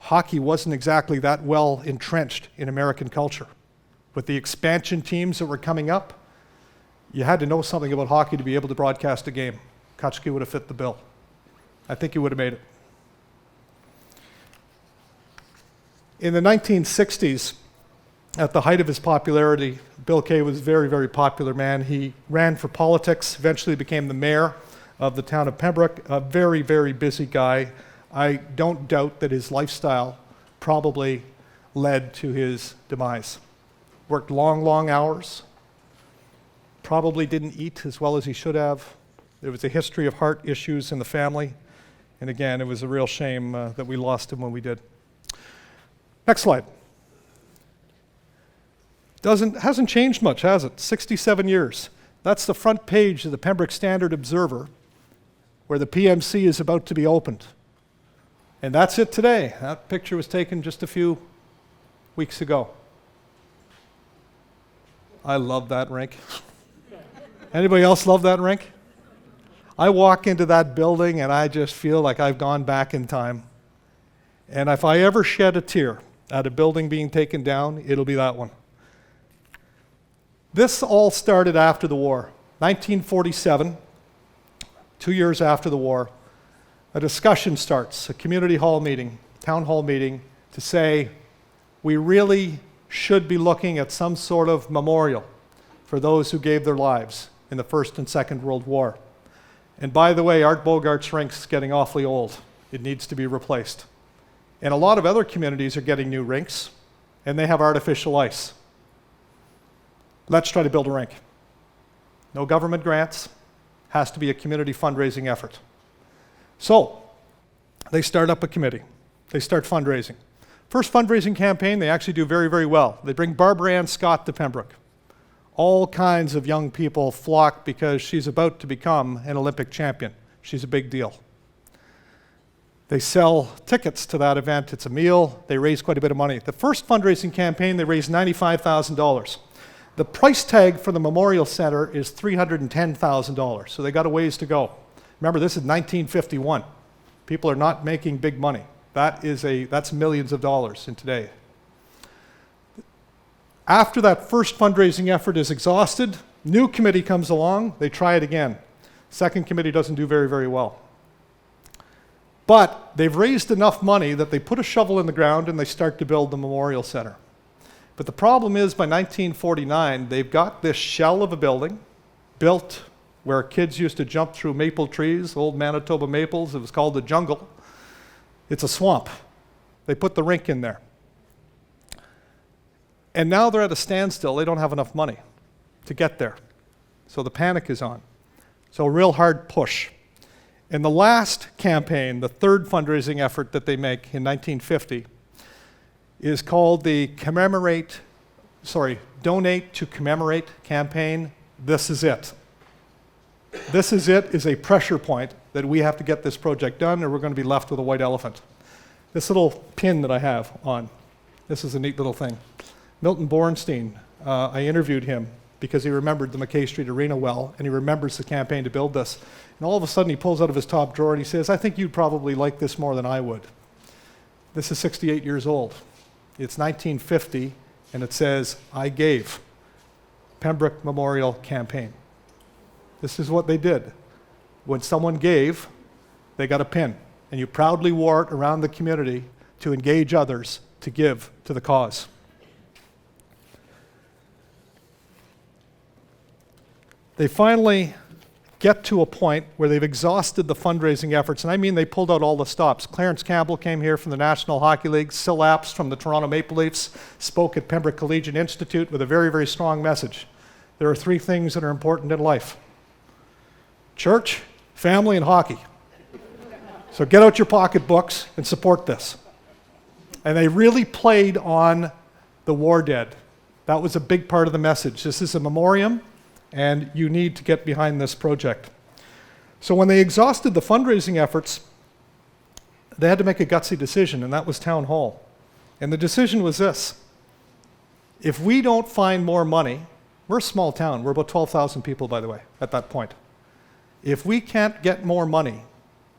hockey wasn't exactly that well entrenched in American culture. With the expansion teams that were coming up, you had to know something about hockey to be able to broadcast a game. Kutschke would have fit the bill. I think he would have made it. In the 1960s, at the height of his popularity, Bill K. was a very, very popular man. He ran for politics, eventually became the mayor of the town of Pembroke, a very, very busy guy. I don't doubt that his lifestyle probably led to his demise. Worked long, long hours, probably didn't eat as well as he should have. There was a history of heart issues in the family, and again, it was a real shame that we lost him when we did. Next slide. Hasn't changed much, has it? 67 years. That's the front page of the Pembroke Standard Observer, where the PMC is about to be opened. And that's it today. That picture was taken just a few weeks ago. I love that rink. Anybody else love that rink? I walk into that building and I just feel like I've gone back in time. And if I ever shed a tear at a building being taken down, it'll be that one. This all started after the war. 1947, 2 years after the war, a discussion starts, a community hall meeting, town hall meeting, to say we really should be looking at some sort of memorial for those who gave their lives in the First and Second World War. And by the way, Art Bogart's rink's getting awfully old. It needs to be replaced. And a lot of other communities are getting new rinks, and they have artificial ice. Let's try to build a rink. No government grants, has to be a community fundraising effort. So, they start up a committee. They start fundraising. First fundraising campaign, they actually do very, very well. They bring Barbara Ann Scott to Pembroke. All kinds of young people flock because she's about to become an Olympic champion. She's a big deal. They sell tickets to that event. It's a meal. They raise quite a bit of money. The first fundraising campaign, they raised $95,000. The price tag for the Memorial Center is $310,000, so they got a ways to go. Remember, this is 1951. People are not making big money. That's millions of dollars in today. After that first fundraising effort is exhausted, new committee comes along, they try it again. Second committee doesn't do very, very well. But they've raised enough money that they put a shovel in the ground and they start to build the Memorial Center. But the problem is, by 1949, they've got this shell of a building built where kids used to jump through maple trees, old Manitoba maples. It was called the jungle. It's a swamp. They put the rink in there. And now they're at a standstill. They don't have enough money to get there. So the panic is on. So a real hard push. In the last campaign, the third fundraising effort that they make in 1950, is called the Donate to Commemorate campaign. This is it. This is it is a pressure point that we have to get this project done or we're going to be left with a white elephant. This little pin that I have on, this is a neat little thing. Milton Bornstein, I interviewed him because he remembered the Mackay Street Arena well, and he remembers the campaign to build this. And all of a sudden he pulls out of his top drawer and he says, I think you'd probably like this more than I would. This is 68 years old. It's 1950, and it says, I gave. Pembroke Memorial Campaign. This is what they did. When someone gave, they got a pin, and you proudly wore it around the community to engage others to give to the cause. They finally get to a point where they've exhausted the fundraising efforts, and I mean they pulled out all the stops. Clarence Campbell came here from the National Hockey League. Sil Apps from the Toronto Maple Leafs spoke at Pembroke Collegiate Institute with a very, very strong message. There are three things that are important in life: church, family, and hockey. So get out your pocketbooks and support this. And they really played on the war dead. That was a big part of the message. This is a memoriam, and you need to get behind this project. So when they exhausted the fundraising efforts, they had to make a gutsy decision, and that was town hall. And the decision was this: if we don't find more money, we're a small town, we're about 12,000 people, by the way, at that point. If we can't get more money,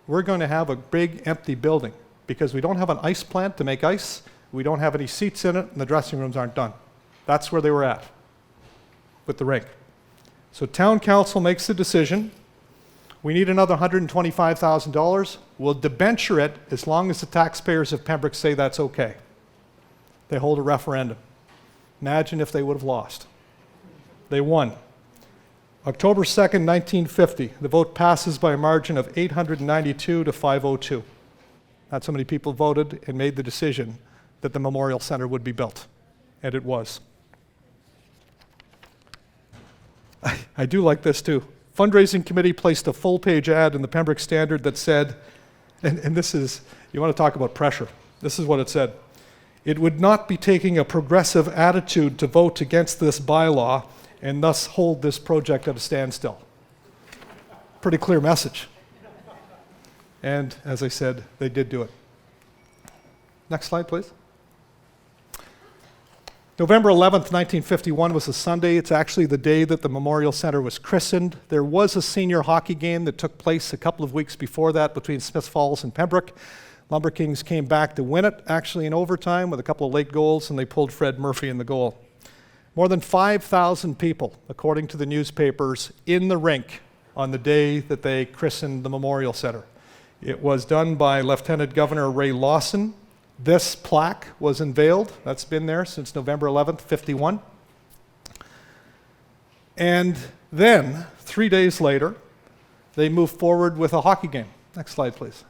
we're going to have a big empty building because we don't have an ice plant to make ice, we don't have any seats in it, and the dressing rooms aren't done. That's where they were at with the rink. So town council makes the decision. We need another $125,000. We'll debenture it as long as the taxpayers of Pembroke say that's okay. They hold a referendum. Imagine if they would have lost. They won. October 2nd, 1950, the vote passes by a margin of 892 to 502. That's how many people voted and made the decision that the Memorial Center would be built. And it was. I do like this too. Fundraising committee placed a full-page ad in the Pembroke Standard that said, and this is, you want to talk about pressure. This is what it said. It would not be taking a progressive attitude to vote against this bylaw and thus hold this project at a standstill. Pretty clear message. And as I said, they did do it. Next slide, please. November 11th, 1951 was a Sunday. It's actually the day that the Memorial Centre was christened. There was a senior hockey game that took place a couple of weeks before that between Smiths Falls and Pembroke. Lumber Kings came back to win it, actually in overtime with a couple of late goals, and they pulled Fred Murphy in the goal. More than 5,000 people, according to the newspapers, in the rink on the day that they christened the Memorial Centre. It was done by Lieutenant Governor Ray Lawson. This plaque was unveiled. That's been there since November 11th, 51. And then, 3 days later, they moved forward with a hockey game. Next slide, please.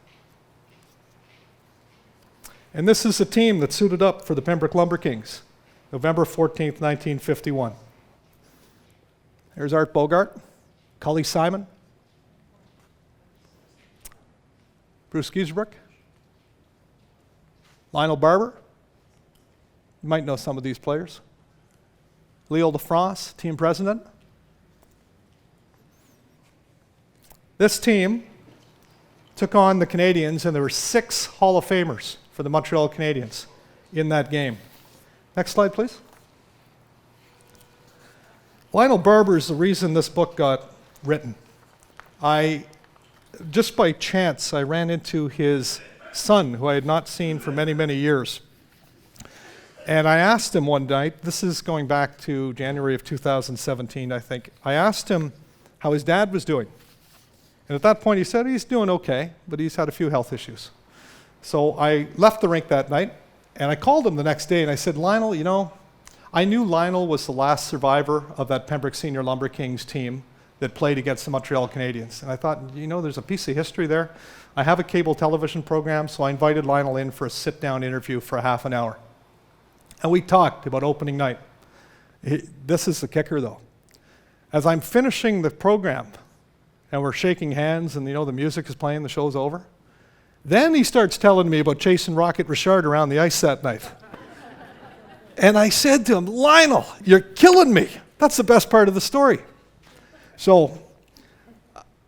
And this is a team that suited up for the Pembroke Lumber Kings, November 14th, 1951. There's Art Bogart, Cully Simon, Bruce Giesebrecht, Lionel Barber. You might know some of these players. Leo LaFrance, team president. This team took on the Canadians, and there were 6 Hall of Famers for the Montreal Canadiens in that game. Next slide, please. Lionel Barber is the reason this book got written. Just by chance, I ran into his son, who I had not seen for many, many years. And I asked him one night, this is going back to January of 2017, I think. I asked him how his dad was doing. And at that point he said he's doing okay, but he's had a few health issues. So I left the rink that night, and I called him the next day and I said, Lionel, you know, I knew Lionel was the last survivor of that Pembroke Senior Lumber Kings team that played against the Montreal Canadiens. And I thought, you know, there's a piece of history there. I have a cable television program, so I invited Lionel in for a sit-down interview for a half an hour. And we talked about opening night. This is the kicker, though. As I'm finishing the program, and we're shaking hands, and you know the music is playing, the show's over, then he starts telling me about chasing Rocket Richard around the ice that night. And I said to him, Lionel, you're killing me. That's the best part of the story. So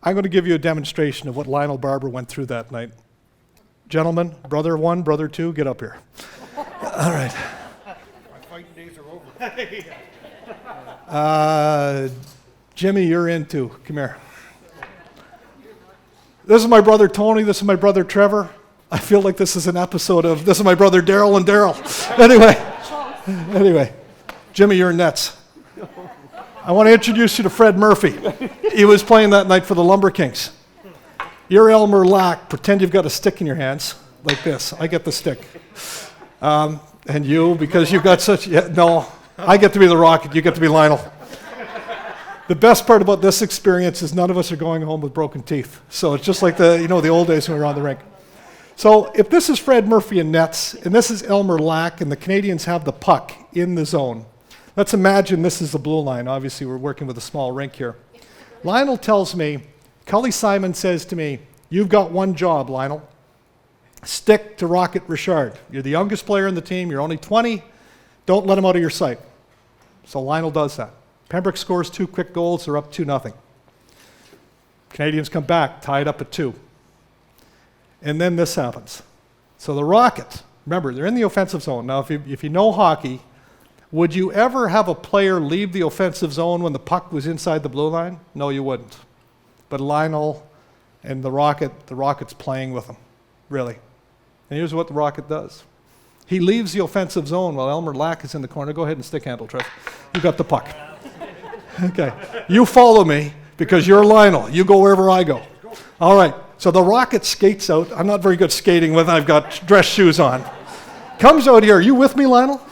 I'm going to give you a demonstration of what Lionel Barber went through that night. Gentlemen, brother 1, brother 2, get up here. All right. My fighting days are over. Jimmy, you're in too. Come here. This is my brother Tony. This is my brother Trevor. I feel like this is an episode of, this is my brother Daryl and Daryl. Anyway, Jimmy, you're in nets. I want to introduce you to Fred Murphy. He was playing that night for the Lumber Kings. You're Elmer Lack. Pretend you've got a stick in your hands, like this. I get the stick. And you, because you've got such, no, I get to be the Rocket, you get to be Lionel. The best part about this experience is none of us are going home with broken teeth. So it's just like the old days when we were on the rink. So if this is Fred Murphy in nets, and this is Elmer Lack, and the Canadians have the puck in the zone, let's imagine this is the blue line. Obviously, we're working with a small rink here. Lionel tells me, Cully Simon says to me, you've got one job, Lionel. Stick to Rocket Richard. You're the youngest player in the team. You're only 20. Don't let him out of your sight. So Lionel does that. Pembroke scores 2 quick goals. They're up 2-0. Canadians come back, tied up at 2. And then this happens. So the Rocket, remember, they're in the offensive zone. Now, if you know hockey, would you ever have a player leave the offensive zone when the puck was inside the blue line? No, you wouldn't. But Lionel and the Rocket's playing with them, really. And here's what the Rocket does. He leaves the offensive zone while Elmer Lack is in the corner. Go ahead and stick handle, Trev. You got the puck. Okay. You follow me because you're Lionel. You go wherever I go. All right. So the Rocket skates out. I'm not very good skating when I've got dress shoes on. Comes out here. You with me, Lionel?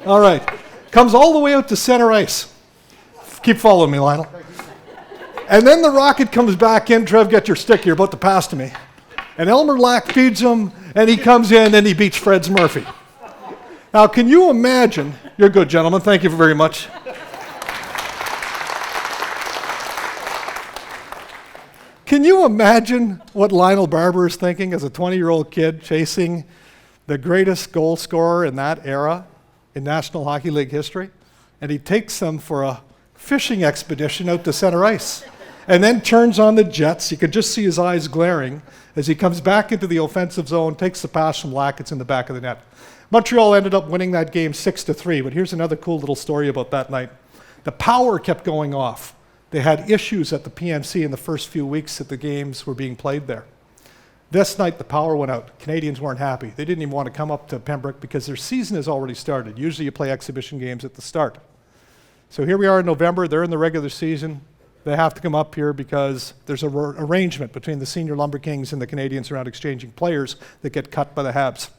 All right. Comes all the way out to center ice. Keep following me, Lionel. And then the Rocket comes back in. Trev, get your stick. You're about to pass to me. And Elmer Lack feeds him, and he comes in, and he beats Fred Murphy. Now, can you imagine? You're good, gentlemen. Thank you very much. Can you imagine what Lionel Barber is thinking as a 20-year-old kid chasing the greatest goal scorer in that era in National Hockey League history? And he takes them for a fishing expedition out to center ice. and then turns on the Jets. You could just see his eyes glaring as he comes back into the offensive zone, takes the pass from Lack. It's in the back of the net. Montreal ended up winning that game 6-3, but here's another cool little story about that night. The power kept going off. They had issues at the PMC in the first few weeks that the games were being played there. This night, the power went out. Canadians weren't happy. They didn't even want to come up to Pembroke because their season has already started. Usually you play exhibition games at the start. So here we are in November. They're in the regular season. They have to come up here because there's an arrangement between the senior Lumber Kings and the Canadians around exchanging players that get cut by the Habs.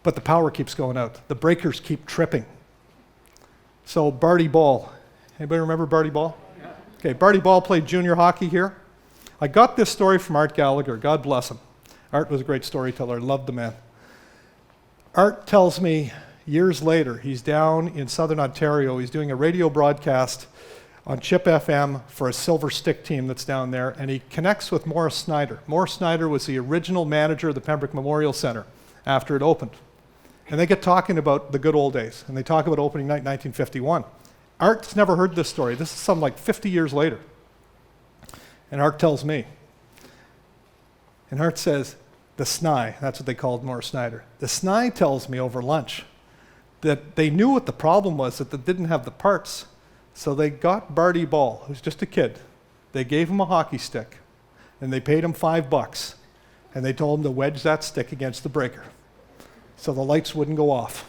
But the power keeps going out. The breakers keep tripping. So Barty Ball. Anybody remember Barty Ball? Yeah. Okay, Barty Ball played junior hockey here. I got this story from Art Gallagher. God bless him. Art was a great storyteller. I loved the man. Art tells me years later, he's down in southern Ontario. He's doing a radio broadcast on Chip FM for a Silver Stick team that's down there, and he connects with Morris Snyder. Morris Snyder was the original manager of the Pembroke Memorial Centre after it opened. And they get talking about the good old days, and they talk about opening night 1951. Art's never heard this story. This is some like 50 years later. And Art tells me. And Art says, the SNI, that's what they called Morris Snyder. The SNI tells me over lunch that they knew what the problem was, that they didn't have the parts. So they got Barty Ball, who's just a kid. They gave him a hockey stick, and they paid him $5, and they told him to wedge that stick against the breaker so the lights wouldn't go off.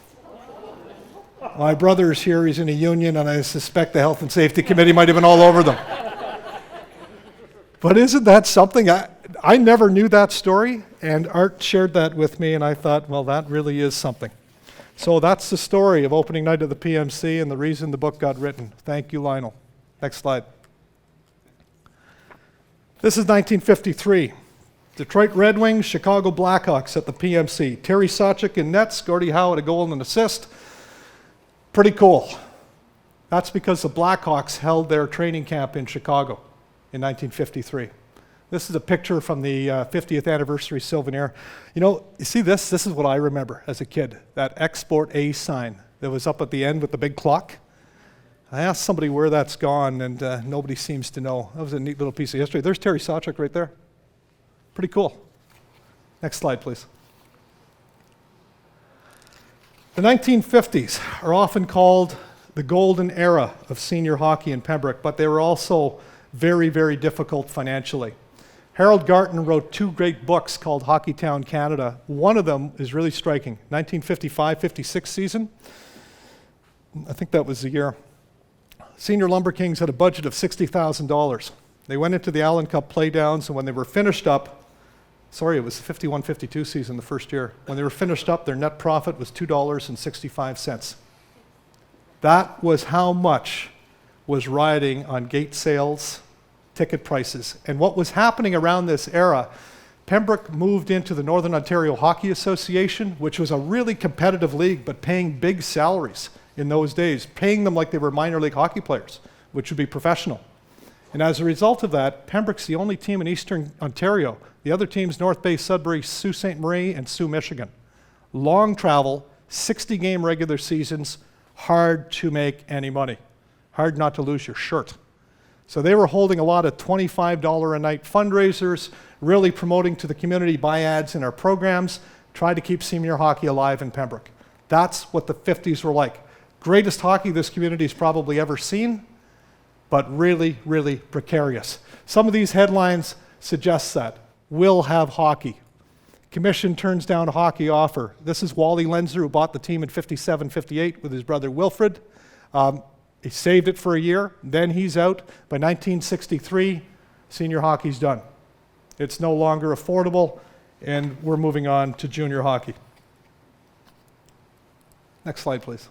My brother is here, he's in a union, and I suspect the Health and Safety Committee might have been all over them. But isn't that something? I never knew that story, and Art shared that with me, and I thought, well, that really is something. So that's the story of opening night of the PMC and the reason the book got written. Thank you, Lionel. Next slide. This is 1953. Detroit Red Wings, Chicago Blackhawks at the PMC. Terry Sawchuk in nets, Gordie Howe at a goal and an assist. Pretty cool. That's because the Blackhawks held their training camp in Chicago in 1953. This is a picture from the 50th anniversary souvenir. You know, you see this? This is what I remember as a kid, that Export A sign that was up at the end with the big clock. I asked somebody where that's gone, and nobody seems to know. That was a neat little piece of history. There's Terry Sawchuk right there. Pretty cool. Next slide, please. The 1950s are often called the golden era of senior hockey in Pembroke, but they were also very, very difficult financially. Harold Garton wrote two great books called Hockeytown Canada. One of them is really striking, 1955-56 season. I think that was the year. Senior Lumber Kings had a budget of $60,000. They went into the Allen Cup playdowns, and when they were finished up, it was the 51-52 season the first year. When they were finished up, their net profit was $2.65. That was how much was riding on gate sales, ticket prices. And what was happening around this era, Pembroke moved into the Northern Ontario Hockey Association, which was a really competitive league, but paying big salaries in those days, paying them like they were minor league hockey players, which would be professional. And as a result of that, Pembroke's the only team in Eastern Ontario. The other teams, North Bay, Sudbury, Sault Ste. Marie, and Sault, Michigan. Long travel, 60-game regular seasons, hard to make any money. Hard not to lose your shirt. So they were holding a lot of $25 a night fundraisers, really promoting to the community, buy ads in our programs, try to keep senior hockey alive in Pembroke. That's what the 50s were like. Greatest hockey this community's probably ever seen, but really, really precarious. Some of these headlines suggest that. Will have hockey. Commission turns down a hockey offer. This is Wally Lenzer, who bought the team in 57-58 with his brother Wilfred. He saved it for a year, then he's out. By 1963, senior hockey's done. It's no longer affordable, and we're moving on to junior hockey. Next slide, please.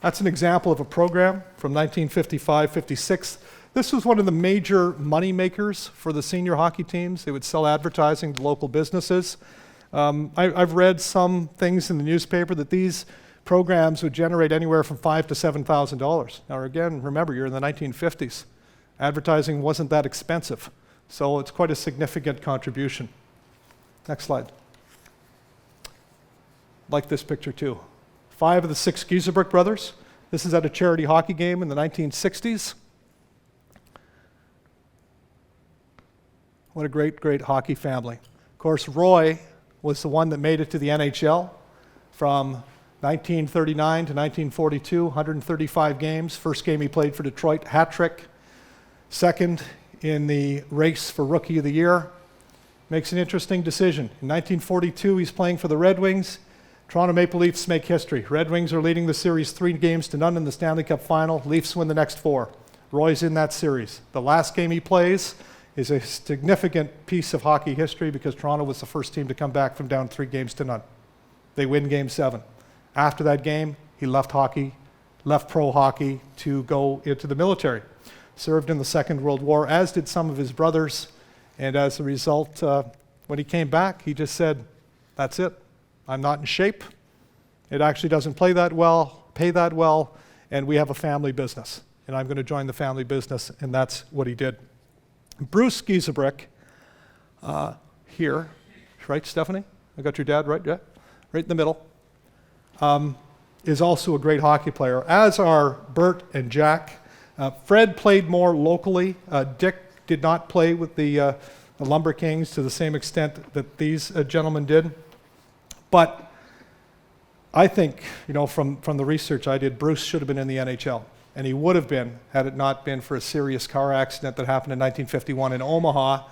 That's an example of a program from 1955-56. This was one of the major money makers for the senior hockey teams. They would sell advertising to local businesses. I've read some things in the newspaper that these programs would generate anywhere from $5,000 to $7,000. Now again, remember, you're in the 1950s. Advertising wasn't that expensive, so it's quite a significant contribution. Next slide. Like this picture too. 5 of the 6 Giesebrecht brothers. This is at a charity hockey game in the 1960s. What a great, great hockey family. Of course, Roy was the one that made it to the NHL from 1939 to 1942, 135 games. First game he played for Detroit, hat trick. Second in the race for Rookie of the Year. Makes an interesting decision. In 1942, he's playing for the Red Wings. Toronto Maple Leafs make history. Red Wings are leading the series 3-0 in the Stanley Cup final. Leafs win the next 4. Roy's in that series. The last game he plays is a significant piece of hockey history because Toronto was the first team to come back from down 3-0. They win Game 7. After that game, he left hockey, left pro hockey to go into the military. Served in the Second World War, as did some of his brothers. And as a result, when he came back, he just said, that's it. I'm not in shape. It actually doesn't pay that well, and we have a family business. And I'm going to join the family business, and that's what he did. Bruce Giesebrecht, here, right, Stephanie? I got your dad right, yeah? Right in the middle, is also a great hockey player, as are Bert and Jack. Fred played more locally. Dick did not play with the Lumber Kings to the same extent that these gentlemen did. But I think, from the research I did, Bruce should have been in the NHL. And he would have been had it not been for a serious car accident that happened in 1951 in Omaha.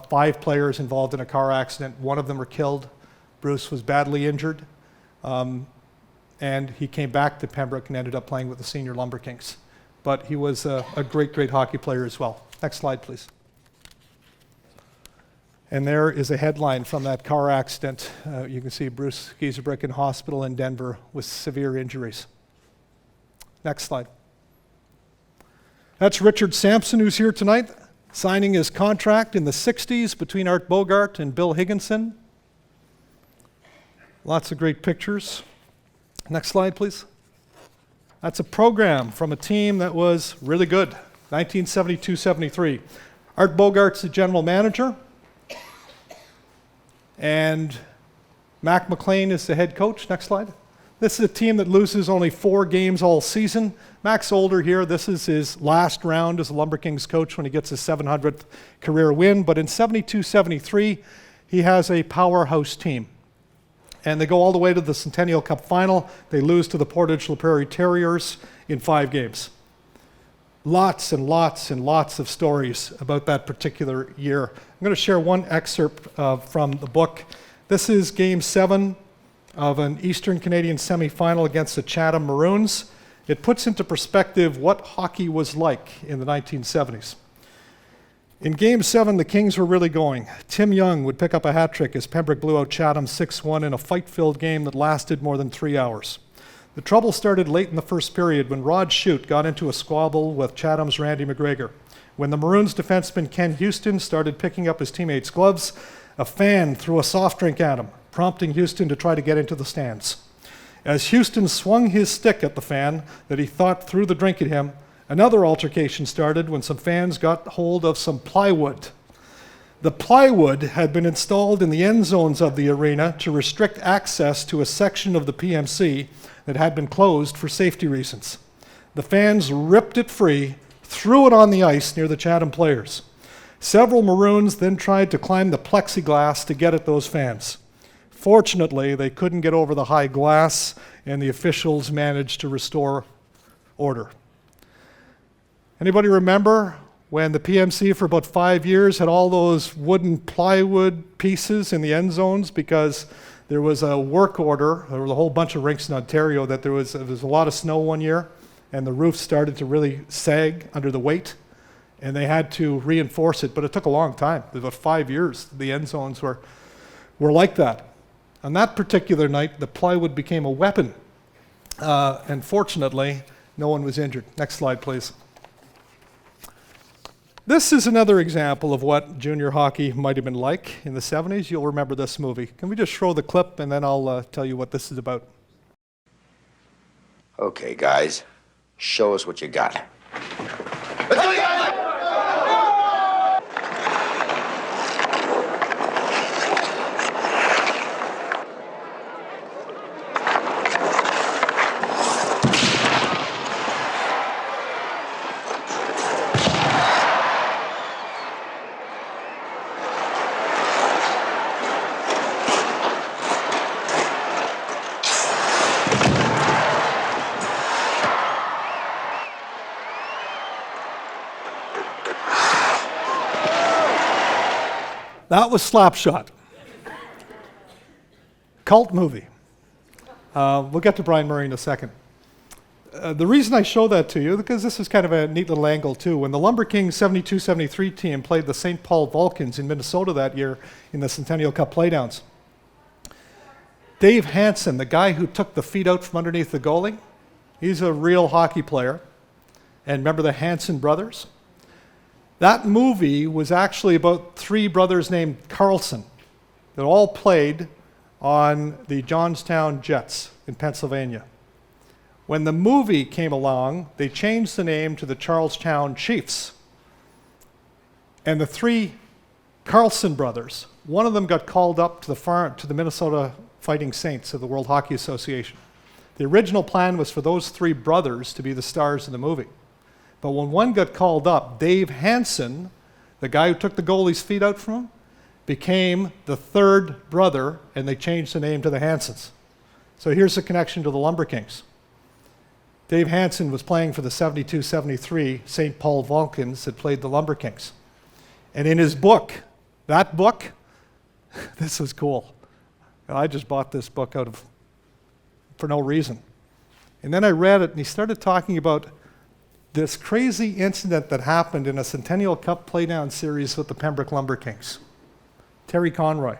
5 players involved in a car accident. 1 of them were killed. Bruce was badly injured. And he came back to Pembroke and ended up playing with the senior Lumber Kings. But he was a great, great hockey player as well. Next slide, please. And there is a headline from that car accident. You can see Bruce Giesebrecht in hospital in Denver with severe injuries. Next slide. That's Richard Samson, who's here tonight, signing his contract in the 60s between Art Bogart and Bill Higginson. Lots of great pictures. Next slide, please. That's a program from a team that was really good, 1972-73. Art Bogart's the general manager, and Mac McLean is the head coach. Next slide. This is a team that loses only 4 games all season. Mac's older here. This is his last round as a Lumber Kings coach when he gets his 700th career win. But in 72-73, he has a powerhouse team. And they go all the way to the Centennial Cup final. They lose to the Portage La Prairie Terriers in 5 games. Lots and lots and lots of stories about that particular year. I'm going to share one excerpt from the book. This is Game 7 of an Eastern Canadian semifinal against the Chatham Maroons. It puts into perspective what hockey was like in the 1970s. In Game 7, the Kings were really going. Tim Young would pick up a hat trick as Pembroke blew out Chatham 6-1 in a fight-filled game that lasted more than 3 hours. The trouble started late in the first period when Rod Shute got into a squabble with Chatham's Randy McGregor. When the Maroons defenseman Ken Houston started picking up his teammates' gloves, a fan threw a soft drink at him, prompting Houston to try to get into the stands. As Houston swung his stick at the fan that he thought threw the drink at him, another altercation started when some fans got hold of some plywood. The plywood had been installed in the end zones of the arena to restrict access to a section of the PMC that had been closed for safety reasons. The fans ripped it free, threw it on the ice near the Chatham players. Several Maroons then tried to climb the plexiglass to get at those fans. Fortunately, they couldn't get over the high glass, and the officials managed to restore order. Anybody remember when the PMC for about 5 years had all those wooden plywood pieces in the end zones because there was a work order? There was a whole bunch of rinks in Ontario that there was a lot of snow one year, and the roof started to really sag under the weight, and they had to reinforce it, but it took a long time. It was about 5 years. The end zones were like that. On that particular night, the plywood became a weapon, and fortunately, no one was injured. Next slide, please. This is another example of what junior hockey might have been like in the 70s. You'll remember this movie. Can we just show the clip, and then I'll tell you what this is about. Okay, guys, show us what you got. That was Slapshot. Cult movie. We'll get to Brian Murray in a second. The reason I show that to you, because this is kind of a neat little angle too. When the Lumber Kings 72-73 team played the St. Paul Vulcans in Minnesota that year in the Centennial Cup playdowns, Dave Hansen, the guy who took the feet out from underneath the goalie, he's a real hockey player. And remember the Hansen brothers? That movie was actually about three brothers named Carlson that all played on the Johnstown Jets in Pennsylvania. When the movie came along, they changed the name to the Charlestown Chiefs. And the three Carlson brothers, one of them got called up to the Minnesota Fighting Saints of the World Hockey Association. The original plan was for those three brothers to be the stars of the movie. But when one got called up, Dave Hansen, the guy who took the goalie's feet out from him, became the third brother, and they changed the name to the Hansens. So here's the connection to the Lumber Kings. Dave Hansen was playing for the 72-73 St. Paul Vulcans that played the Lumber Kings. And in his book, that book, this was cool. I just bought this book for no reason. And then I read it, and he started talking about this crazy incident that happened in a Centennial Cup playdown series with the Pembroke Lumber Kings. Terry Conroy.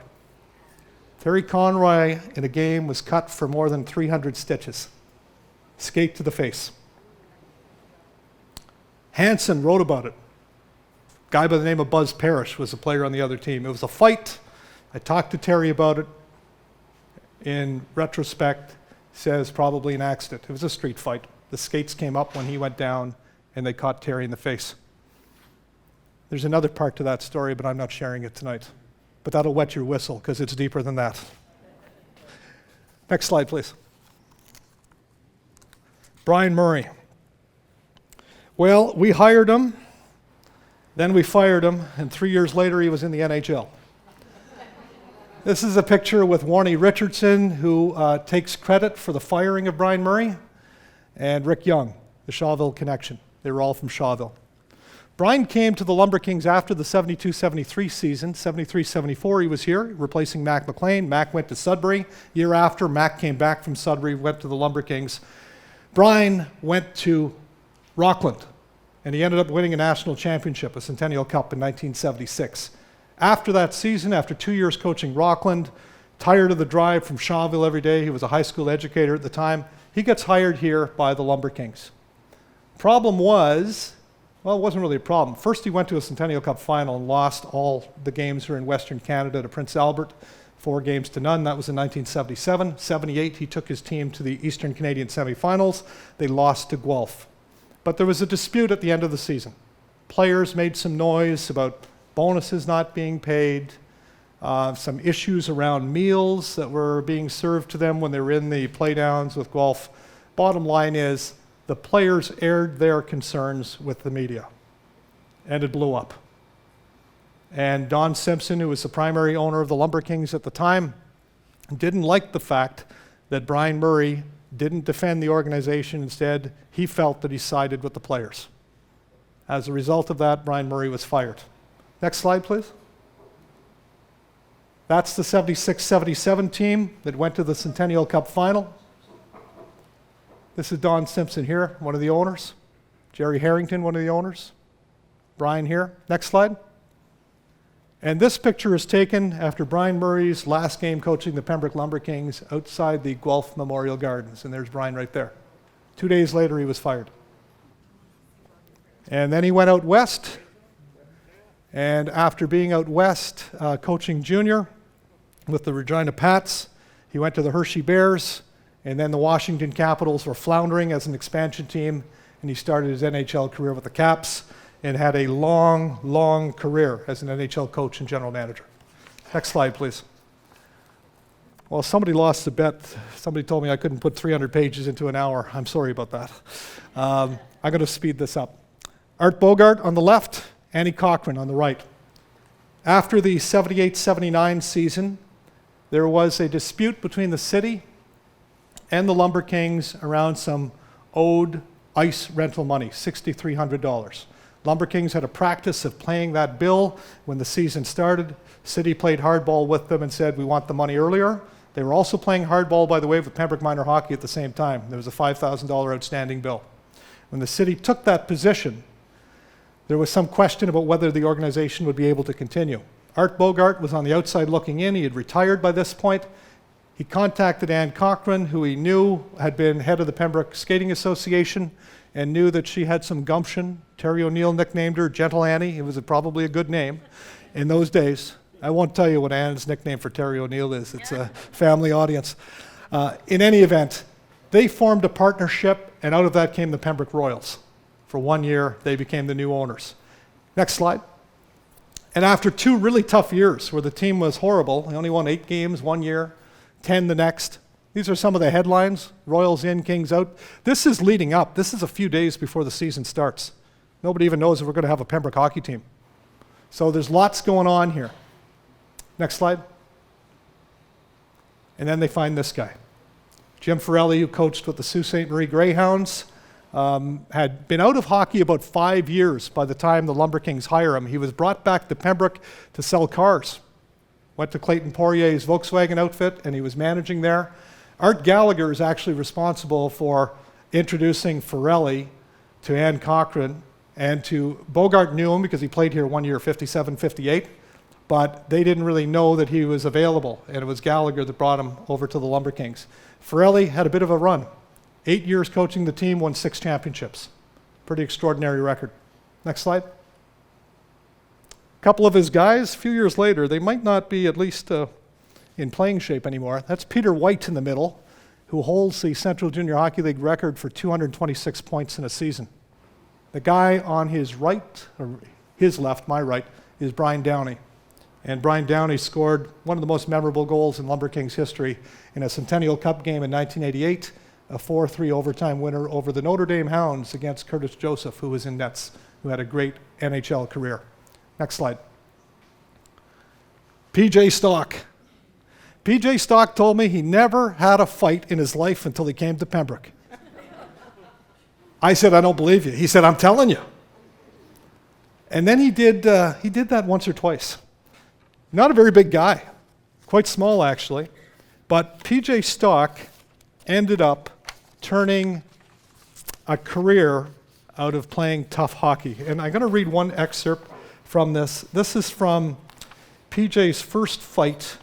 Terry Conroy in a game was cut for more than 300 stitches. Skate to the face. Hansen wrote about it. A guy by the name of Buzz Parrish was a player on the other team. It was a fight. I talked to Terry about it. In retrospect, says probably an accident. It was a street fight. The skates came up when he went down, and they caught Terry in the face. There's another part to that story, but I'm not sharing it tonight. But that'll wet your whistle, because it's deeper than that. Next slide, please. Brian Murray. Well, we hired him, then we fired him, and 3 years later he was in the NHL. This is a picture with Warnie Richardson, who takes credit for the firing of Brian Murray, and Rick Young, the Shawville connection. They were all from Shawville. Brian came to the Lumber Kings after the 72-73 season. 73-74 he was here, replacing Mac McLean. Mac went to Sudbury. Year after, Mac came back from Sudbury, went to the Lumber Kings. Brian went to Rockland, and he ended up winning a national championship, a Centennial Cup in 1976. After that season, after 2 years coaching Rockland, tired of the drive from Shawville every day, he was a high school educator at the time, he gets hired here by the Lumber Kings. Problem was, well, it wasn't really a problem. First, he went to a Centennial Cup final and lost all the games here in Western Canada to Prince Albert, 4-0. That was in 1977. 78, he took his team to the Eastern Canadian semifinals. They lost to Guelph. But there was a dispute at the end of the season. Players made some noise about bonuses not being paid, some issues around meals that were being served to them when they were in the playdowns with Guelph. Bottom line is, the players aired their concerns with the media, and it blew up. And Don Simpson, who was the primary owner of the Lumber Kings at the time, didn't like the fact that Brian Murray didn't defend the organization. Instead, he felt that he sided with the players. As a result of that, Brian Murray was fired. Next slide, please. That's the 76-77 team that went to the Centennial Cup final. This is Don Simpson here, one of the owners. Jerry Harrington, one of the owners. Brian here. Next slide. And this picture is taken after Brian Murray's last game coaching the Pembroke Lumber Kings outside the Guelph Memorial Gardens. And there's Brian right there. 2 days later, he was fired. And then he went out west. And after being out west, coaching junior with the Regina Pats, he went to the Hershey Bears. And then the Washington Capitals were floundering as an expansion team. And he started his NHL career with the Caps and had a long, long career as an NHL coach and general manager. Next slide, please. Well, somebody lost a bet. Somebody told me I couldn't put 300 pages into an hour. I'm sorry about that. I'm going to speed this up. Art Bogart on the left, Annie Cochran on the right. After the 78-79 season, there was a dispute between the city and the Lumber Kings around some owed ice rental money, $6,300. Lumber Kings had a practice of playing that bill when the season started. City played hardball with them and said, we want the money earlier. They were also playing hardball, by the way, with Pembroke Minor Hockey at the same time. There was a $5,000 outstanding bill. When the city took that position, there was some question about whether the organization would be able to continue. Art Bogart was on the outside looking in. He had retired by this point. He contacted Ann Cochran, who he knew had been head of the Pembroke Skating Association, and knew that she had some gumption. Terry O'Neill nicknamed her Gentle Annie. It was probably a good name in those days. I won't tell you what Ann's nickname for Terry O'Neill is. It's a family audience. In any event, they formed a partnership, and out of that came the Pembroke Royals. For 1 year, they became the new owners. Next slide. And after 2 really tough years where the team was horrible, they only won 8 games 1 year, 10 the next. These are some of the headlines. Royals in, Kings out. This is leading up. This is a few days before the season starts. Nobody even knows if we're going to have a Pembroke hockey team. So there's lots going on here. Next slide. And then they find this guy. Jim Farelli, who coached with the Sault Ste. Marie Greyhounds, had been out of hockey about 5 years by the time the Lumber Kings hire him. He was brought back to Pembroke to sell cars. Went to Clayton Poirier's Volkswagen outfit, and he was managing there. Art Gallagher is actually responsible for introducing Farelli to Ann Cochran, and to Bogart knew him because he played here 1 year, 57, 58, but they didn't really know that he was available, and it was Gallagher that brought him over to the Lumber Kings. Farelli had a bit of a run. 8 years coaching the team, won 6 championships. Pretty extraordinary record. Next slide. A couple of his guys, a few years later, they might not be at least in playing shape anymore. That's Peter White in the middle, who holds the Central Junior Hockey League record for 226 points in a season. The guy on his right, or his left, my right, is Brian Downey. And Brian Downey scored one of the most memorable goals in Lumber Kings history in a Centennial Cup game in 1988, a 4-3 overtime winner over the Notre Dame Hounds against Curtis Joseph, who was in nets, who had a great NHL career. Next slide. PJ Stock. PJ Stock told me he never had a fight in his life until he came to Pembroke. I said, I don't believe you. He said, I'm telling you. And then he did that once or twice. Not a very big guy, quite small actually, but PJ Stock ended up turning a career out of playing tough hockey. And I'm going to read one excerpt from this. This is from PJ's first fight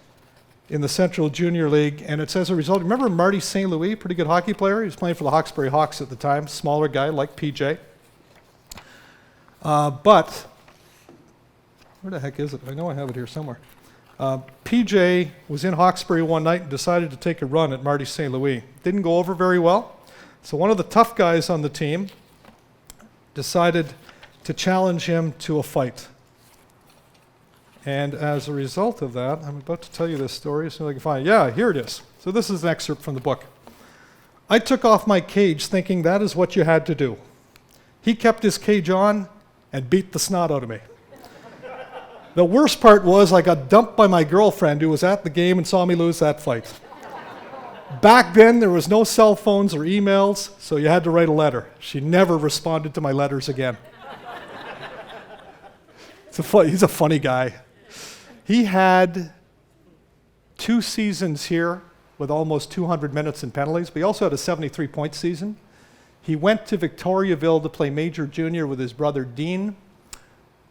in the Central Junior League, and it's as a result. Remember Marty St. Louis, pretty good hockey player? He was playing for the Hawkesbury Hawks at the time, smaller guy like PJ. But, where the heck is it? I know I have it here somewhere. PJ was in Hawkesbury one night and decided to take a run at Marty St. Louis. Didn't go over very well. So one of the tough guys on the team decided to challenge him to a fight. And as a result of that, I'm about to tell you this story as soon as I can find it. Yeah, here it is. So this is an excerpt from the book. I took off my cage thinking that is what you had to do. He kept his cage on and beat the snot out of me. The worst part was I got dumped by my girlfriend who was at the game and saw me lose that fight. Back then, there was no cell phones or emails, so you had to write a letter. She never responded to my letters again. He's a funny guy. He had 2 seasons here with almost 200 minutes in penalties, but he also had a 73-point season. He went to Victoriaville to play Major Junior with his brother Dean.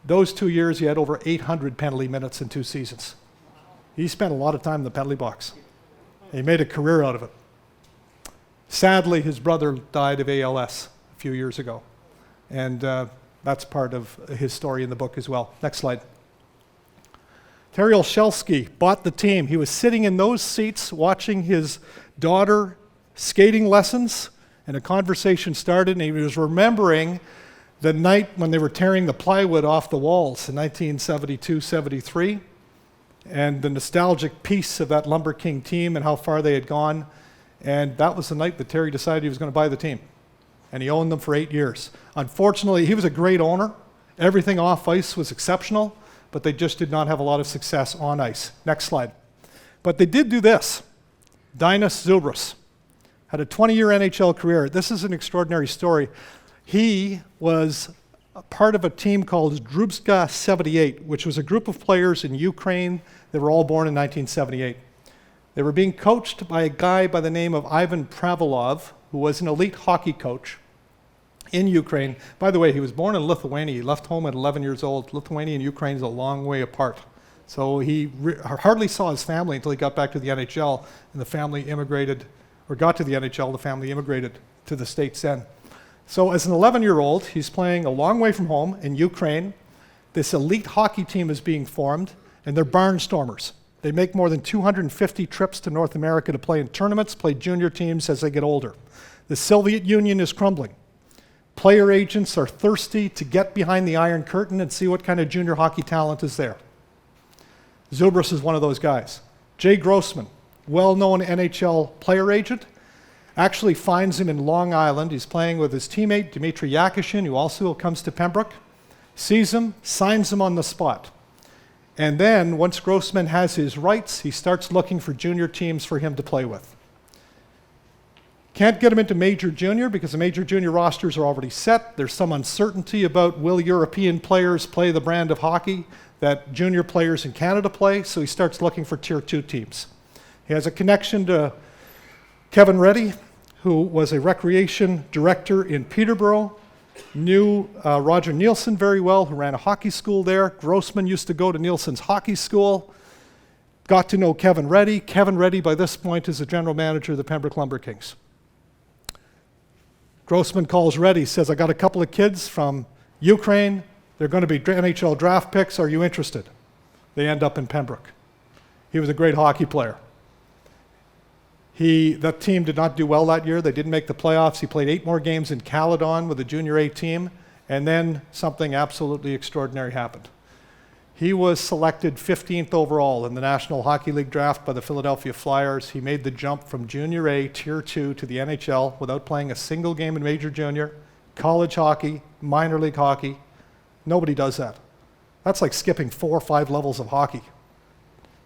Those 2 years, he had over 800 penalty minutes in 2 seasons. He spent a lot of time in the penalty box. He made a career out of it. Sadly, his brother died of ALS a few years ago, and that's part of his story in the book as well. Next slide. Terry Olsheski bought the team. He was sitting in those seats watching his daughter skating lessons, and a conversation started, and he was remembering the night when they were tearing the plywood off the walls in 1972-73, and the nostalgic piece of that Lumber King team and how far they had gone. And that was the night that Terry decided he was going to buy the team. And he owned them for 8 years. Unfortunately, he was a great owner. Everything off ice was exceptional, but they just did not have a lot of success on ice. Next slide. But they did do this. Dinas Zubras had a 20-year NHL career. This is an extraordinary story. He was a part of a team called Drubska 78, which was a group of players in Ukraine that were all born in 1978. They were being coached by a guy by the name of Ivan Pravilov, who was an elite hockey coach in Ukraine. By the way, he was born in Lithuania. He left home at 11 years old. Lithuania and Ukraine is a long way apart. So he hardly saw his family until he got back to the NHL, and the family immigrated, or got to the NHL, the family immigrated to the States then. So as an 11-year-old, he's playing a long way from home in Ukraine. This elite hockey team is being formed, and they're barnstormers. They make more than 250 trips to North America to play in tournaments, play junior teams as they get older. The Soviet Union is crumbling. Player agents are thirsty to get behind the Iron Curtain and see what kind of junior hockey talent is there. Zubras is one of those guys. Jay Grossman, well-known NHL player agent, actually finds him in Long Island. He's playing with his teammate, Dmitry Yakishin, who also comes to Pembroke, sees him, signs him on the spot. And then, once Grossman has his rights, he starts looking for junior teams for him to play with. Can't get him into major junior because the major junior rosters are already set. There's some uncertainty about will European players play the brand of hockey that junior players in Canada play, so he starts looking for Tier 2 teams. He has a connection to Kevin Reddy, who was a recreation director in Peterborough, knew Roger Nielsen very well, who ran a hockey school there. Grossman used to go to Nielsen's hockey school, got to know Kevin Reddy. Kevin Reddy, by this point, is the general manager of the Pembroke Lumber Kings. Grossman calls Reddy, says, I got a couple of kids from Ukraine. They're going to be NHL draft picks. Are you interested? They end up in Pembroke. He was a great hockey player. That team did not do well that year. They didn't make the playoffs. He played 8 more games in Caledon with the Junior A team, and then something absolutely extraordinary happened. He was selected 15th overall in the National Hockey League draft by the Philadelphia Flyers. He made the jump from Junior A, Tier 2 to the NHL without playing a single game in Major Junior, college hockey, minor league hockey. Nobody does that. That's like skipping 4 or 5 levels of hockey.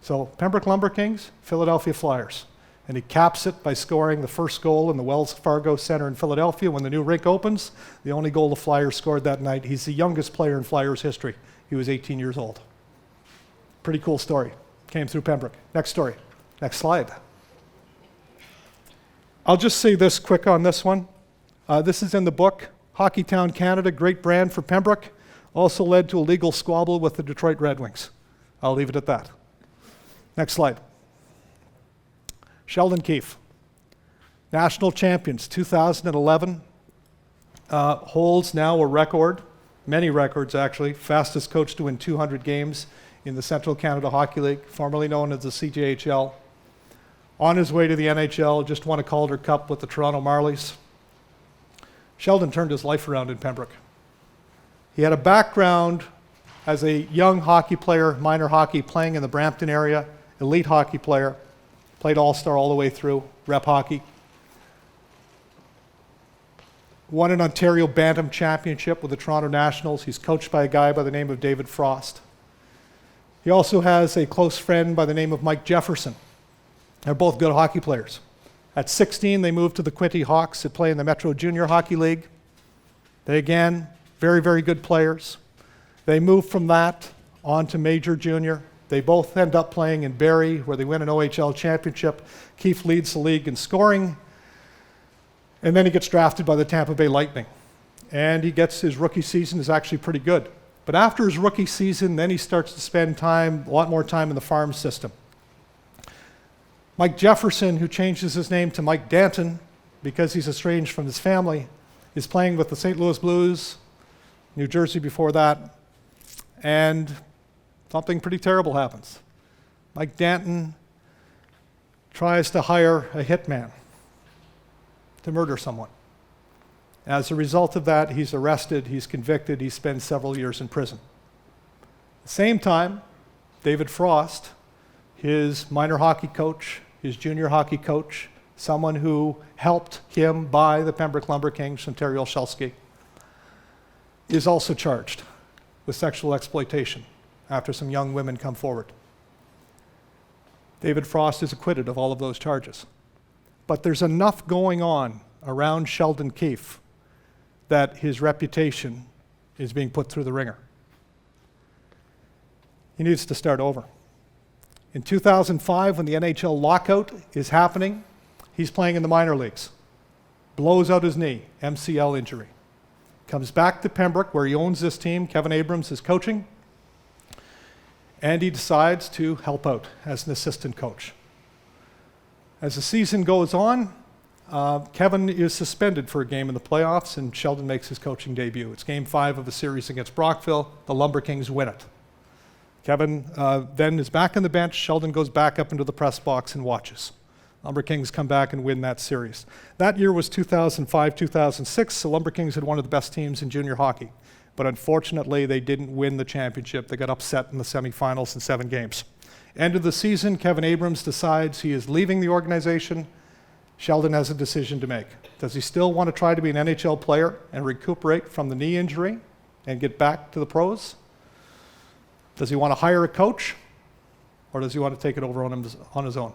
So Pembroke Lumber Kings, Philadelphia Flyers. And he caps it by scoring the first goal in the Wells Fargo Center in Philadelphia when the new rink opens. The only goal the Flyers scored that night. He's the youngest player in Flyers history. He was 18 years old. Pretty cool story. Came through Pembroke. Next story. Next slide. I'll just say this quick on this one. This is in the book, Hockey Town Canada, great brand for Pembroke. Also led to a legal squabble with the Detroit Red Wings. I'll leave it at that. Next slide. Sheldon Keefe, national champions, 2011, holds now a record, many records actually, fastest coach to win 200 games in the Central Canada Hockey League, formerly known as the CJHL. On his way to the NHL, just won a Calder Cup with the Toronto Marlies. Sheldon turned his life around in Pembroke. He had a background as a young hockey player, minor hockey, playing in the Brampton area, elite hockey player. Played all-star all the way through, rep hockey. Won an Ontario Bantam Championship with the Toronto Nationals. He's coached by a guy by the name of David Frost. He also has a close friend by the name of Mike Jefferson. They're both good hockey players. At 16, they moved to the Quinte Hawks to play in the Metro Junior Hockey League. They, again, very, very good players. They moved from that on to Major Junior. They both end up playing in Barrie, where they win an OHL championship. Keefe leads the league in scoring, and then he gets drafted by the Tampa Bay Lightning. And he gets his rookie season is actually pretty good. But after his rookie season, then he starts to spend a lot more time in the farm system. Mike Jefferson, who changes his name to Mike Danton because he's estranged from his family, is playing with the St. Louis Blues, New Jersey before that, and something pretty terrible happens. Mike Danton tries to hire a hitman to murder someone. As a result of that, he's arrested, he's convicted, he spends several years in prison. At the same time, David Frost, his minor hockey coach, his junior hockey coach, someone who helped him buy the Pembroke Lumber Kings, Ontario Olsheski, is also charged with sexual exploitation after some young women come forward. David Frost is acquitted of all of those charges. But there's enough going on around Sheldon Keefe that his reputation is being put through the ringer. He needs to start over. In 2005, when the NHL lockout is happening, he's playing in the minor leagues. Blows out his knee, MCL injury. Comes back to Pembroke, where he owns this team. Kevin Abrams is coaching. And he decides to help out as an assistant coach. As the season goes on, Kevin is suspended for a game in the playoffs, and Sheldon makes his coaching debut. It's Game 5 of the series against Brockville. The Lumber Kings win it. Kevin then is back on the bench. Sheldon goes back up into the press box and watches. Lumber Kings come back and win that series. That year was 2005-2006. The Lumber Kings had one of the best teams in junior hockey. But unfortunately, they didn't win the championship. They got upset in the semifinals in 7 games. End of the season, Kevin Abrams decides he is leaving the organization. Sheldon has a decision to make. Does he still want to try to be an NHL player and recuperate from the knee injury and get back to the pros? Does he want to hire a coach? Or does he want to take it over on his own?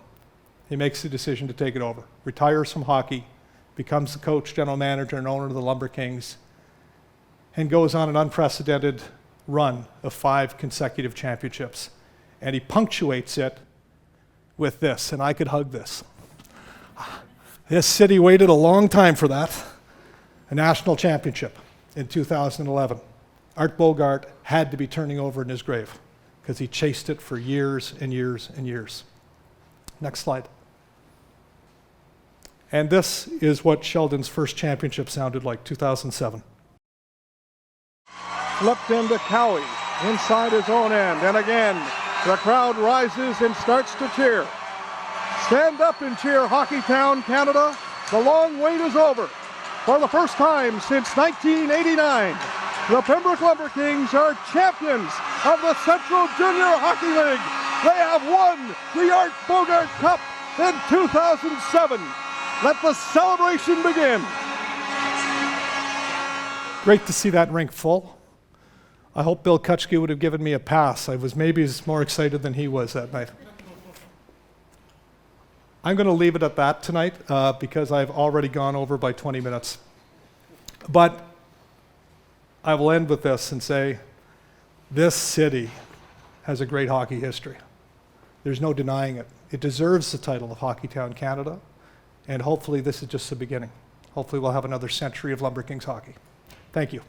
He makes the decision to take it over. Retires from hockey, becomes the coach, general manager, and owner of the Lumber Kings, and goes on an unprecedented run of 5 consecutive championships. And he punctuates it with this, and I could hug this. This city waited a long time for that. A national championship in 2011. Art Bogart had to be turning over in his grave because he chased it for years and years and years. Next slide. And this is what Sheldon's first championship sounded like, 2007. Flipped into Cowie, inside his own end, and again, the crowd rises and starts to cheer. Stand up and cheer, Hockeytown, Canada. The long wait is over. For the first time since 1989, the Pembroke Lumber Kings are champions of the Central Junior Hockey League. They have won the Art Bogart Cup in 2007. Let the celebration begin. Great to see that rink full. I hope Bill Kutschke would have given me a pass. I was maybe more excited than he was that night. I'm going to leave it at that tonight because I've already gone over by 20 minutes. But I will end with this and say, this city has a great hockey history. There's no denying it. It deserves the title of Hockeytown, Canada, and hopefully this is just the beginning. Hopefully we'll have another century of Lumber Kings hockey. Thank you.